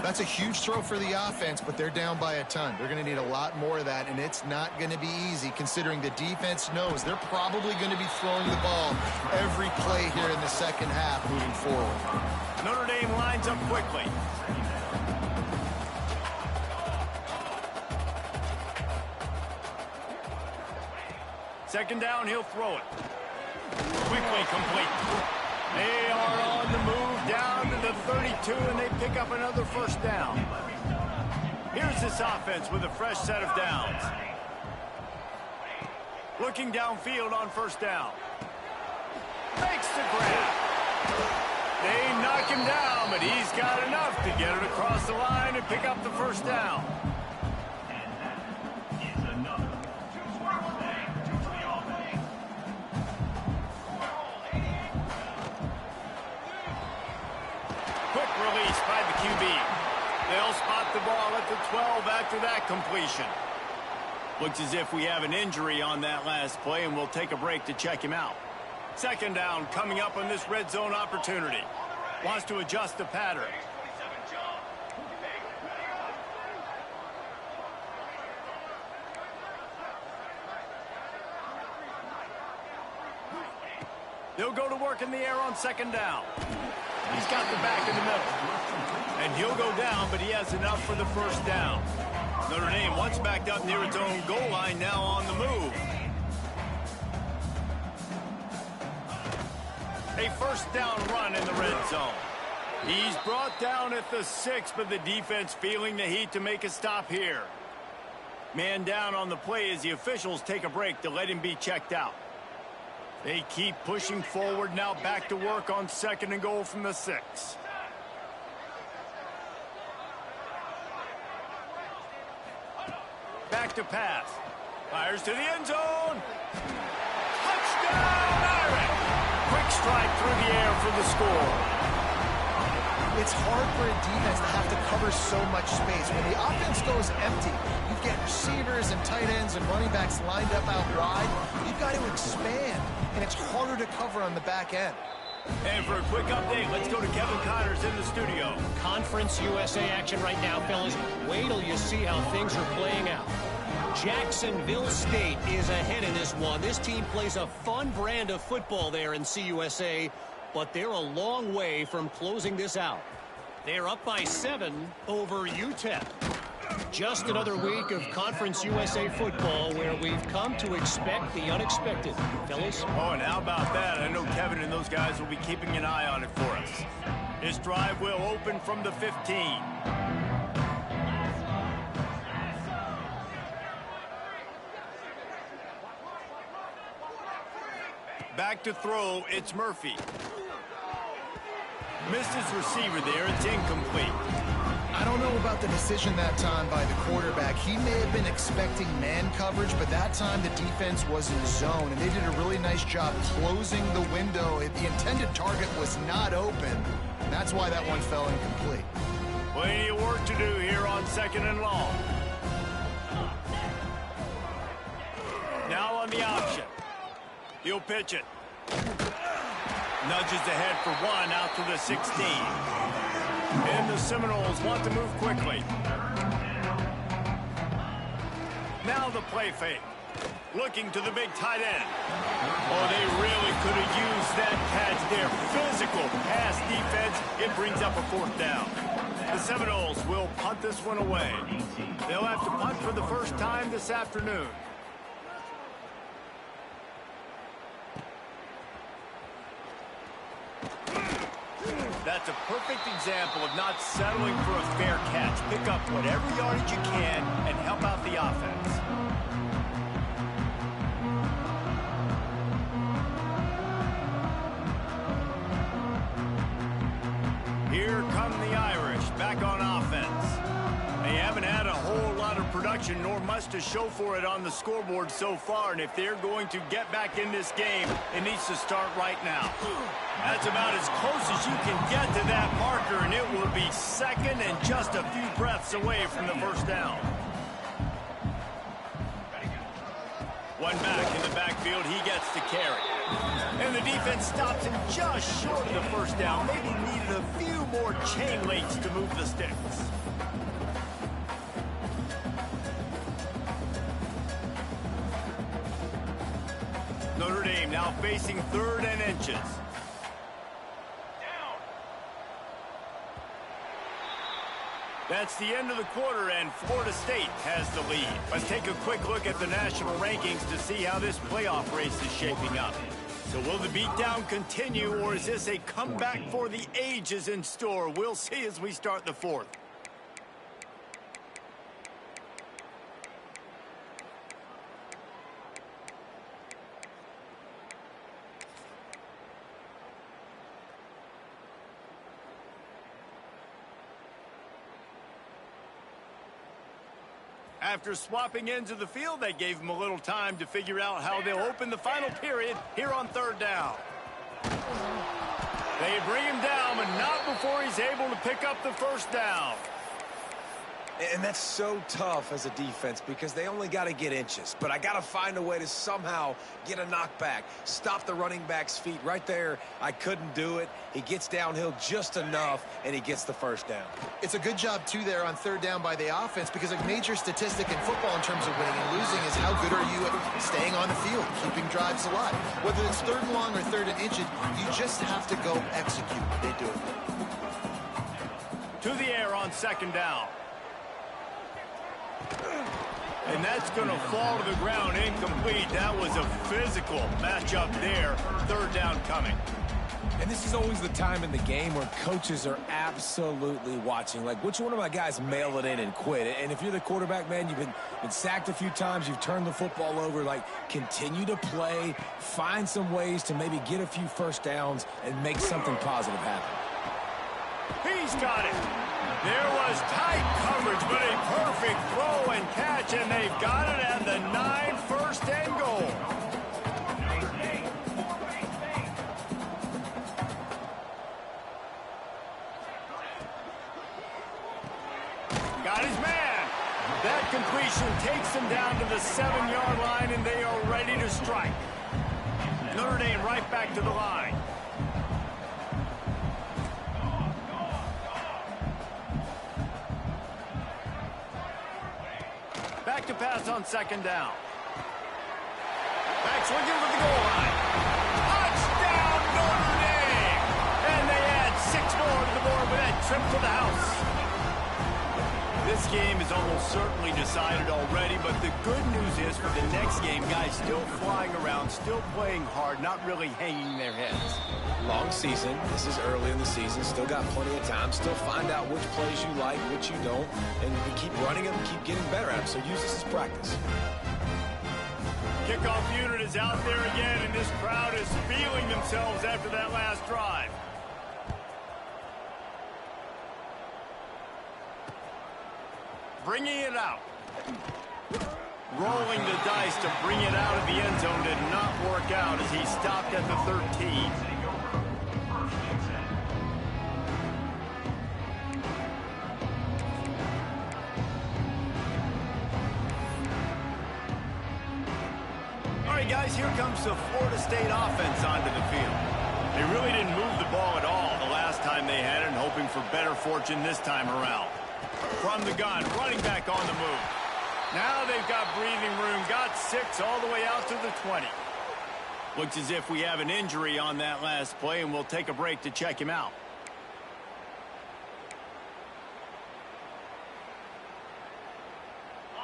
Speaker 3: That's a huge throw for the offense, but they're down by a ton. They're going to need a lot more of that, and it's not going to be easy considering the defense knows they're probably going to be throwing the ball every play here in the second half moving forward.
Speaker 1: Notre Dame lines up quickly. Second down, he'll throw it. Quickly complete. They are on the move down to the 32, and they pick up another 1st down. Here's this offense with a fresh set of downs. Looking downfield on 1st down. Makes the grab. They knock him down, but he's got enough to get it across the line and pick up the 1st down. Quick release by the QB. They'll spot the ball at the 12 after that completion. Looks as if we have an injury on that last play, and we'll take a break to check him out. 2nd down coming up on this red zone opportunity. Wants to adjust the pattern. They'll go to work in the air on 2nd down. He's got the back in the middle. And he'll go down, but he has enough for the 1st down. Notre Dame once backed up near its own goal line, now on the move. A 1st down run in the red zone. He's brought down at the 6, but the defense feeling the heat to make a stop here. Man down on the play as the officials take a break to let him be checked out. They keep pushing forward, now back to work on 2nd and goal from the 6. Back to pass. Fires to the end zone. Touchdown, Irish! Quick strike through the air for the score.
Speaker 3: It's hard for a defense to have to cover so much space. When the offense goes empty, you get receivers and tight ends and running backs lined up out wide. You've got to expand, and it's harder to cover on the back end.
Speaker 1: And for a quick update, let's go to Kevin Connors in the studio.
Speaker 5: Conference USA action right now, fellas. Wait till you see how things are playing out. Jacksonville State is ahead in this one. This team plays a fun brand of football there in CUSA, but they're a long way from closing this out. They're up by 7 over UTEP. Just another week of Conference USA football where we've come to expect the unexpected. Fellas?
Speaker 1: Oh, and how about that? I know Kevin and those guys will be keeping an eye on it for us. This drive will open from the 15. Back to throw, it's Murphy. Missed his receiver there, it's incomplete.
Speaker 3: I don't know about the decision that time by the quarterback. He may have been expecting man coverage, but that time the defense was in zone, and they did a really nice job closing the window. The intended target was not open. That's why that one fell incomplete.
Speaker 1: Plenty of work to do here on 2nd and long. Now on the option. He'll pitch it. Nudges ahead for 1 out to the 16. And the Seminoles want to move quickly. Now the play fake. Looking to the big tight end. Oh, they really could have used that catch there. Physical pass defense. It brings up a 4th down. The Seminoles will punt this one away. They'll have to punt for the first time this afternoon. That's a perfect example of not settling for a fair catch. Pick up whatever yardage you can and help out the offense. Here come the Irish back on offense. They haven't had a whole lot of production nor much to show for it on the scoreboard so far, and if they're going to get back in this game, it needs to start right now. That's about as close as you can get to that marker, and it will be 2nd and just a few breaths away from the first down. One back in the backfield, he gets to carry. And the defense stops him just short of the first down. Maybe needed a few more chain links to move the sticks. Notre Dame now facing 3rd and inches. That's the end of the quarter, and Florida State has the lead. Let's take a quick look at the national rankings to see how this playoff race is shaping up. So will the beatdown continue, or is this a comeback for the ages in store? We'll see as we start the 4th. After swapping ends of the field, they gave him a little time to figure out how they'll open the final period here on 3rd down. They bring him down, but not before he's able to pick up the first down.
Speaker 2: And that's so tough as a defense because they only got to get inches. But I got to find a way to somehow get a knockback, stop the running back's feet right there. I couldn't do it. He gets downhill just enough, and he gets the first down.
Speaker 3: It's a good job, too, there on 3rd down by the offense because a major statistic in football in terms of winning and losing is how good are you at staying on the field, keeping drives alive. Whether it's 3rd and long or 3rd and inches, you just have to go execute. They do it.
Speaker 1: To the air on 2nd down. And that's going to fall to the ground incomplete. That was a physical matchup there. 3rd down coming.
Speaker 6: And this is always the time in the game where coaches are absolutely watching. Like, which one of my guys mail it in and quit? And if you're the quarterback, man, you've been sacked a few times. You've turned the football over. Like, continue to play. Find some ways to maybe get a few first downs and make something positive happen.
Speaker 1: He's got it. There was tight coverage, but a perfect throw and catch, and they've got it at the 9, 1st and goal. takes them down to the 7-yard line, and they are ready to strike. Notre Dame right back to the line. Back to pass on 2nd down. Back's looking for the goal line. Touchdown, Notre Dame! And they add 6 more to the board with that trip to the house. This game is almost certainly decided already, but the good news is for the next game, guys still flying around, still playing hard, not really hanging their heads.
Speaker 6: Long season. This is early in the season. Still got plenty of time. Still find out which plays you like, which you don't, and you keep running them, keep getting better at them. So use this as practice.
Speaker 1: Kickoff unit is out there again, and this crowd is feeling themselves after that last drive. Bringing it out. Rolling the dice to bring it out of the end zone did not work out as he stopped at the 13. All right, guys, here comes the Florida State offense onto the field. They really didn't move the ball at all the last time they had it, and hoping for better fortune this time around. From the gun, running back on the move. Now they've got breathing room, got 6 all the way out to the 20. Looks as if we have an injury on that last play, and we'll take a break to check him out.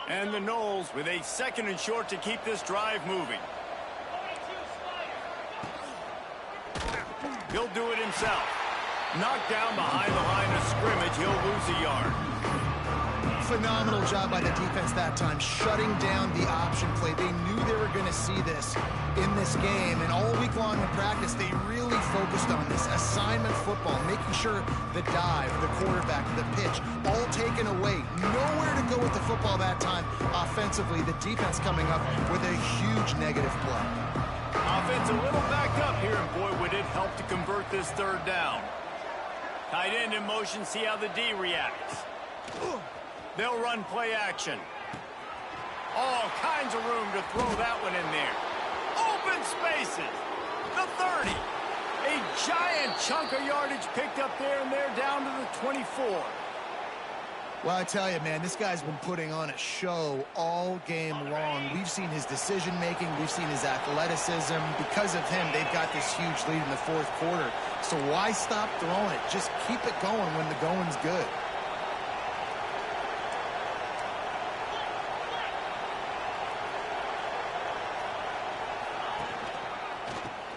Speaker 1: And the Noles with a 2nd and short to keep this drive moving. He'll do it himself. Knocked down behind the line of scrimmage, he'll lose a yard.
Speaker 3: Phenomenal job by the defense that time, shutting down the option play. They knew they were going to see this in this game, and all week long in practice, they really focused on this assignment football, making sure the dive, the quarterback, the pitch, all taken away. Nowhere to go with the football that time offensively. The defense coming up with a huge negative play.
Speaker 1: Offense a little backed up here, and boy, would it help to convert this 3rd down. Tight end in motion, see how the D reacts. They'll run play action. All kinds of room to throw that one in there. Open spaces. The 30. A giant chunk of yardage picked up there, and they're down to the 24.
Speaker 3: Well, I tell you, man, this guy's been putting on a show all game long. We've seen his decision-making. We've seen his athleticism. Because of him, they've got this huge lead in the 4th quarter. So why stop throwing it? Just keep it going when the going's good.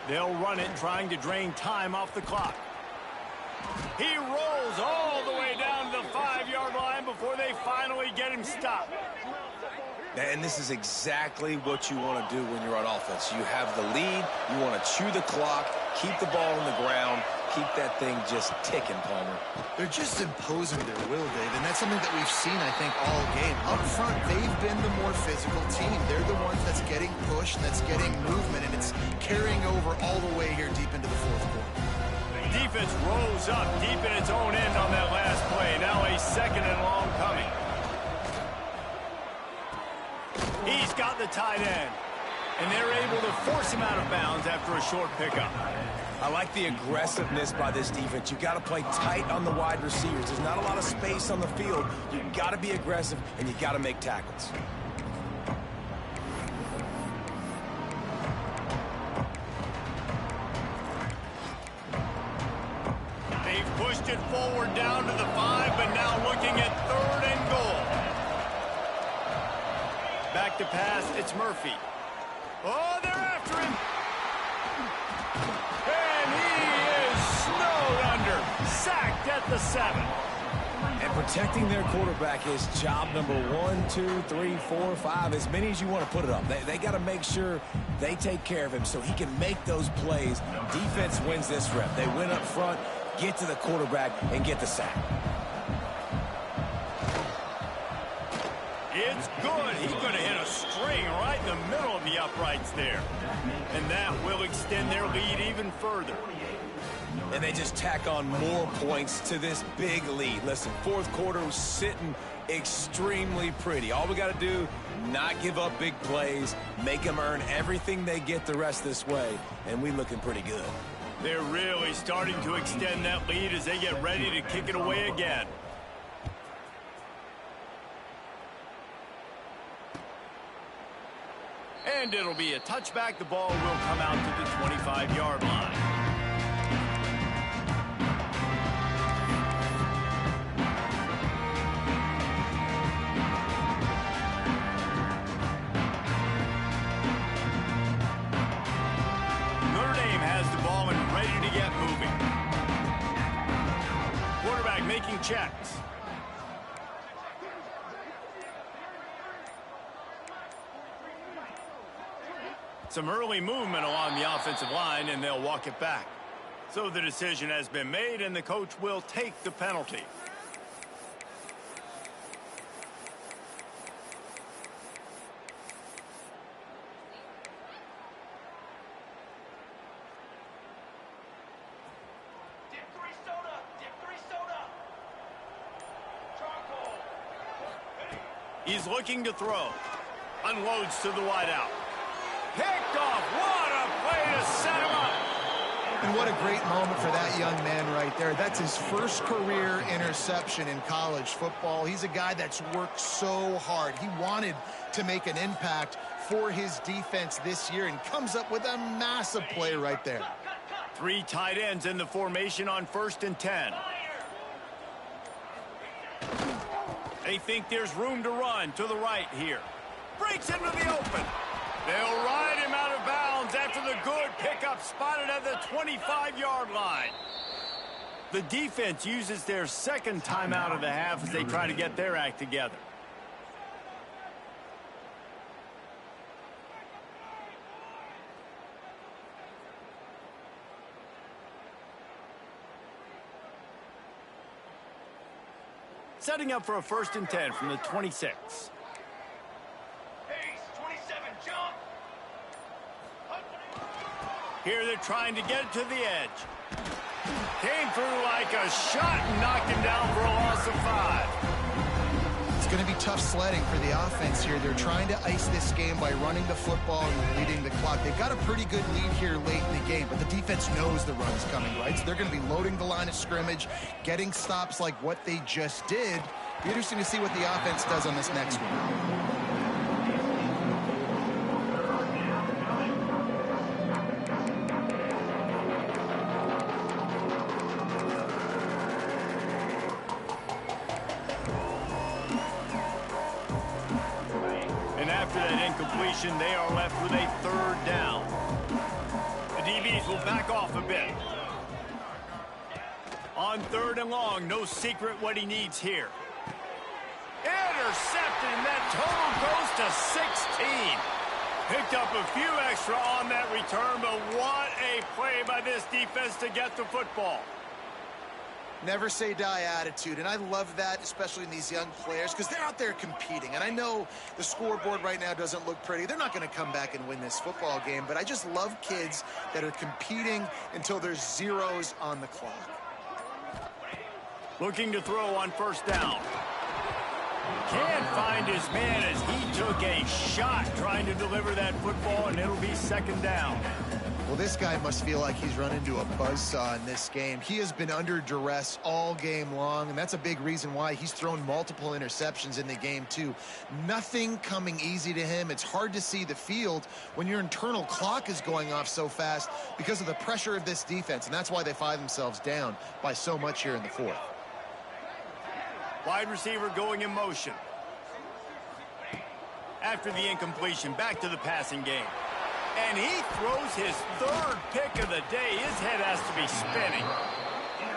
Speaker 1: They'll run it, trying to drain time off the clock. He rolls all the way down to the 5-yard line before they finally get him stopped.
Speaker 6: And this is exactly what you want to do when you're on offense. You have the lead, you want to chew the clock, keep the ball on the ground, keep that thing just ticking, Palmer.
Speaker 3: They're just imposing their will, Dave, and that's something that we've seen, I think, all game. Up front, they've been the more physical team. They're the ones that's getting pushed, that's getting movement, and it's carrying over all the way here deep into the 4th quarter.
Speaker 1: Defense rose up deep in its own end on that last play. Now a 2nd and long coming. He's got the tight end, and they're able to force him out of bounds after a short pickup.
Speaker 6: I like the aggressiveness by this defense. You got to play tight on the wide receivers. There's not a lot of space on the field. You got to be aggressive, and you got to make tackles.
Speaker 1: They've pushed it forward down to the 5, but now looking at 3rd and goal. Back to pass, it's Murphy. Oh, they're after him. And he is snowed under. Sacked at the 7.
Speaker 6: And protecting their quarterback is job number 1, 2, 3, 4, 5, as many as you want to put it up. They got to make sure they take care of him so he can make those plays. Defense wins this rep. They win up front, get to the quarterback, and get the sack.
Speaker 1: It's good. He's going to hit a string right in the middle of the uprights there. And that will extend their lead even further.
Speaker 6: And they just tack on more points to this big lead. Listen, 4th quarter, sitting extremely pretty. All we got to do, not give up big plays, make them earn everything they get the rest this way, and we looking pretty good.
Speaker 1: They're really starting to extend that lead as they get ready to kick it away again. And it'll be a touchback. The ball will come out to the 25-yard line. Notre Dame has the ball and ready to get moving. Quarterback making checks. Some early movement along the offensive line, and they'll walk it back. So the decision has been made, and the coach will take the penalty.
Speaker 4: Dip 3 soda. Dip 3 soda. Charcoal.
Speaker 1: He's looking to throw. Unloads to the wideout. Picked off. What a play to set him up.
Speaker 3: And what a great moment for that young man right there. That's his first career interception in college football. He's a guy that's worked so hard. He wanted to make an impact for his defense this year and comes up with a massive play right there.
Speaker 1: 3 tight ends in the formation on 1st and 10. They think there's room to run to the right here. Breaks into the open. They'll ride him out of bounds after the good pickup spotted at the 25-yard line. The defense uses their second timeout of the half as they try to get their act together. Setting up for a 1st and 10 from the 26. Here they're trying to get it to the edge. Came through like a shot and knocked him down for a loss of 5.
Speaker 3: It's going to be tough sledding for the offense here. They're trying to ice this game by running the football and leading the clock. They've got a pretty good lead here late in the game, but the defense knows the run's coming, right? So they're going to be loading the line of scrimmage, getting stops like what they just did. Be interesting to see what the offense does on this next one.
Speaker 1: They are left with a 3rd down. The DBs will back off a bit. On 3rd and long, no secret what he needs here. Intercepted, and that total goes to 16. Picked up a few extra on that return, but what a play by this defense to get the football.
Speaker 3: Never say die attitude, and I love that, especially in these young players, because they're out there competing. And I know the scoreboard right now doesn't look pretty. They're not going to come back and win this football game, but I just love kids that are competing until there's zeros on the clock.
Speaker 1: Looking to throw on 1st down. Can't find his man as he took a shot trying to deliver that football, and it'll be 2nd down.
Speaker 3: Well, this guy must feel like he's run into a buzzsaw in this game. He has been under duress all game long, and that's a big reason why he's thrown multiple interceptions in the game, too. Nothing coming easy to him. It's hard to see the field when your internal clock is going off so fast because of the pressure of this defense, and that's why they find themselves down by so much here in the 4th.
Speaker 1: Wide receiver going in motion. After the incompletion, back to the passing game. And he throws his 3rd pick of the day. His head has to be spinning.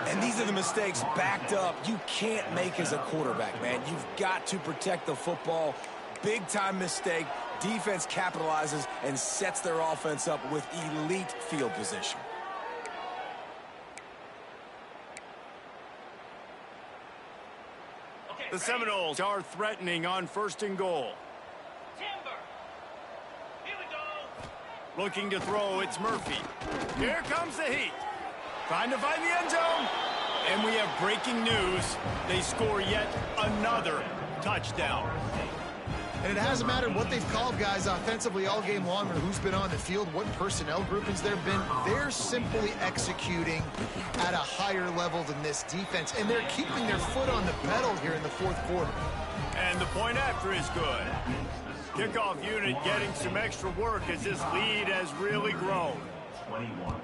Speaker 6: And these are the mistakes backed up you can't make as a quarterback, man. You've got to protect the football. Big-time mistake. Defense capitalizes and sets their offense up with elite field position.
Speaker 1: The Seminoles are threatening on 1st and goal. Looking to throw, it's Murphy. Here comes the heat. Trying to find the end zone. And we have breaking news. They score yet another touchdown.
Speaker 3: And it hasn't mattered what they've called guys offensively all game long or who's been on the field, what personnel groupings there have been. They're simply executing at a higher level than this defense, and they're keeping their foot on the pedal here in the fourth quarter.
Speaker 1: And the point after is good. Kickoff unit getting some extra work as this lead has really grown.
Speaker 7: 21.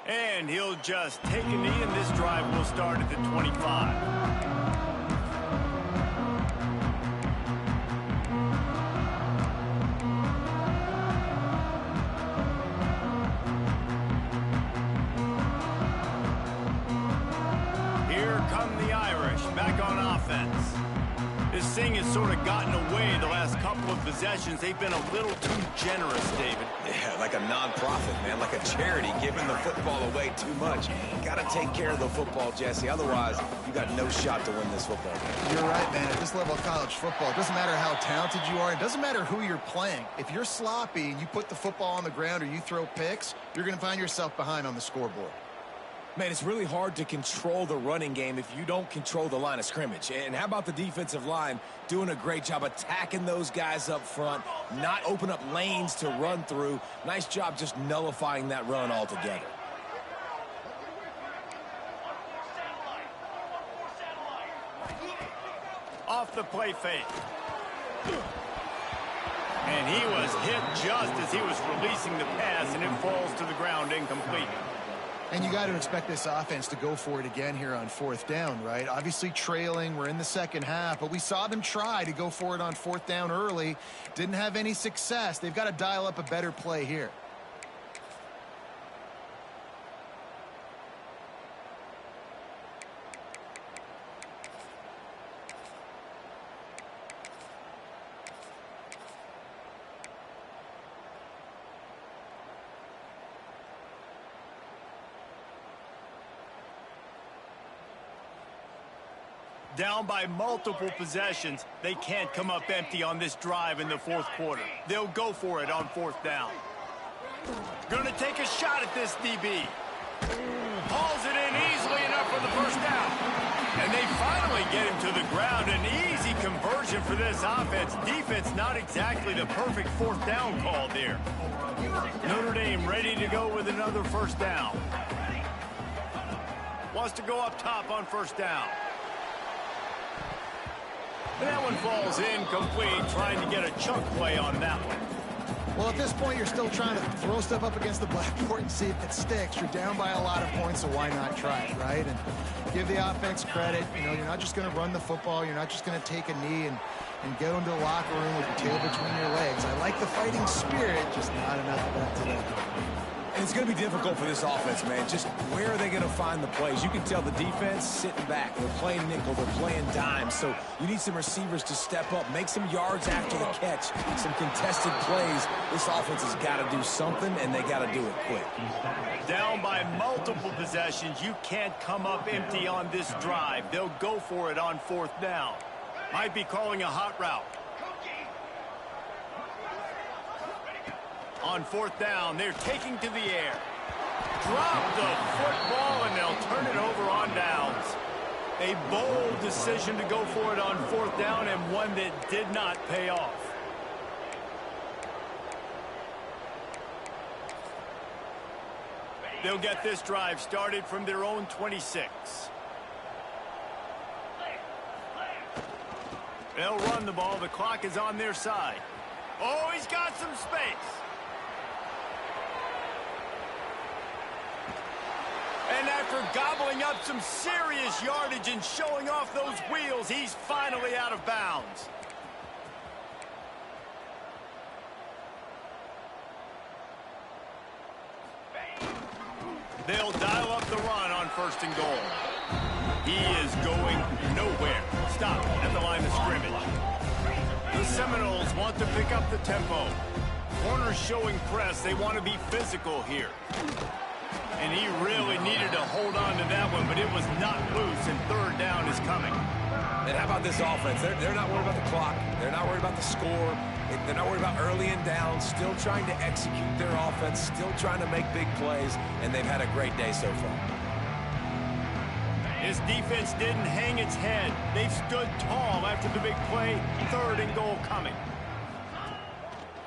Speaker 1: And he'll just take a knee, and this drive will start at the 25. This thing has sort of gotten away the last couple of possessions. They've been a little too generous, David.
Speaker 2: Yeah, like a non-profit, man, like a charity, giving the football away too much. Got to take care of the football, Jesse. Otherwise, you got no shot to win this football game.
Speaker 3: You're right, man. At this level of college football, it doesn't matter how talented you are. It doesn't matter who you're playing. If you're sloppy and you put the football on the ground or you throw picks, you're going to find yourself behind on the scoreboard.
Speaker 6: Man, it's really hard to control the running game if you don't control the line of scrimmage. And how about the defensive line doing a great job attacking those guys up front, not open up lanes to run through. Nice job just nullifying that run altogether.
Speaker 1: Off the play fake. And he was hit just as he was releasing the pass, and it falls to the ground incomplete.
Speaker 3: And you got to expect this offense to go for it again here on fourth down, right? Obviously trailing, we're in the second half, but we saw them try to go for it on fourth down early. Didn't have any success. They've got to dial up a better play here.
Speaker 1: Down by multiple possessions, they can't come up empty on this drive in the fourth quarter. They'll go for it on fourth down. Gonna take a shot at this DB. Hauls it in easily enough for the first down. And they finally get him to the ground. An easy conversion for this offense. Defense not exactly the perfect fourth down call there. Notre Dame ready to go with another first down. Wants to go up top on first down. And that one falls incomplete, trying to get a chunk play on that one.
Speaker 3: Well, at this point, you're still trying to throw stuff up against the blackboard and see if it sticks. You're down by a lot of points, so why not try it, right? And give the offense credit. You know, you're not just going to run the football. You're not just going to take a knee and go into the locker room with your tail between your legs. I like the fighting spirit, just not enough of that today.
Speaker 6: And it's going to be difficult for this offense, man. Just where are they going to find the plays? You can tell the defense sitting back. They're playing nickel. They're playing dime. So you need some receivers to step up, make some yards after the catch, some contested plays. This offense has got to do something, and they got to do it quick.
Speaker 1: Down by multiple possessions, you can't come up empty on this drive. They'll go for it on fourth down. Might be calling a hot route. On fourth down, they're taking to the air. Drop the football, and they'll turn it over on downs. A bold decision to go for it on fourth down, and one that did not pay off. They'll get this drive started from their own 26. They'll run the ball. The clock is on their side. Oh, he's got some space. And after gobbling up some serious yardage and showing off those wheels, he's finally out of bounds. They'll dial up the run on first and goal. He is going nowhere. Stop at the line of scrimmage. The Seminoles want to pick up the tempo. Corners showing press. They want to be physical here. And he really needed to hold on to that one, but it was not loose, and third down is coming.
Speaker 6: And how about this offense? They're not worried about the clock. They're not worried about the score. They're not worried about early and down. Still trying to execute their offense. Still trying to make big plays, and they've had a great day so far.
Speaker 1: This defense didn't hang its head. They've stood tall after the big play. 3rd and goal coming.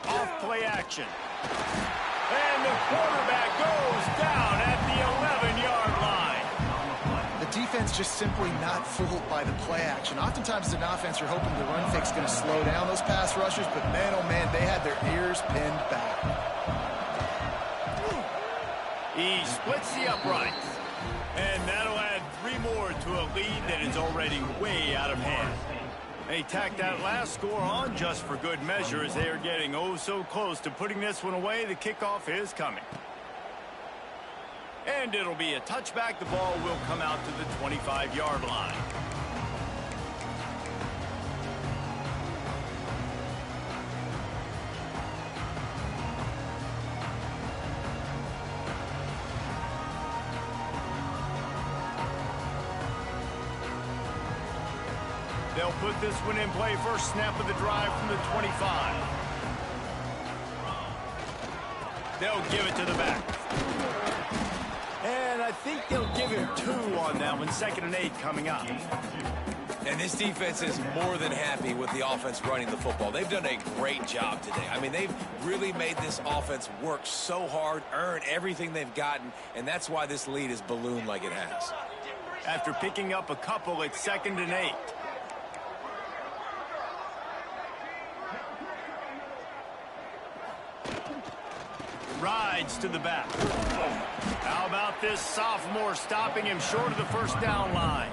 Speaker 1: Off play action. And the quarterback goes down at the 11-yard line.
Speaker 3: The defense just simply not fooled by the play action. Oftentimes as an offense, you're hoping the run fake's going to slow down those pass rushers, but man, oh man, they had their ears pinned back.
Speaker 1: He splits the uprights. And that'll add 3 more to a lead that is already way out of hand. They tacked that last score on just for good measure as they are getting oh so close to putting this one away. The kickoff is coming. And it'll be a touchback. The ball will come out to the 25-yard line. They'll put this one in play. First snap of the drive from the 25. They'll give it to the back. And I think they'll give him 2 on that one. 2nd and 8 coming up.
Speaker 2: And this defense is more than happy with the offense running the football. They've done a great job today. I mean, they've really made this offense work so hard, earn everything they've gotten, and that's why this lead is ballooned like it has.
Speaker 1: After picking up a couple, it's 2nd and 8. Rides to the back. How about this sophomore stopping him short of the first down line?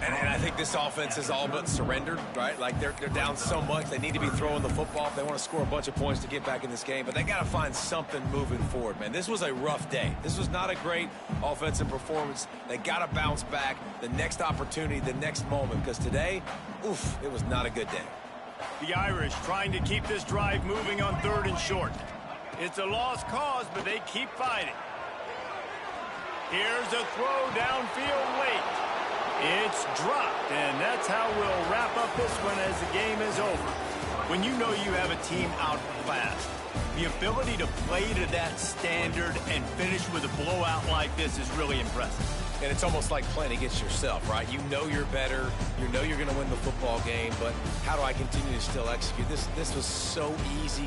Speaker 2: And I think this offense is all but surrendered, right? Like they're down so much, they need to be throwing the football if they want to score a bunch of points to get back in this game. But they got to find something moving forward, man. This was a rough day. This was not a great offensive performance. They got to bounce back the next opportunity, the next moment, because today, oof, it was not a good day.
Speaker 1: The Irish trying to keep this drive moving on 3rd and short. It's a lost cause, but they keep fighting. Here's a throw downfield late. It's dropped, and that's how we'll wrap up this one as the game is over. When you know you have a team outclassed, the ability to play to that standard and finish with a blowout like this is really impressive.
Speaker 2: And it's almost like playing against yourself, right? You know you're better. You know you're going to win the football game, but how do I continue to still execute? This was so easy.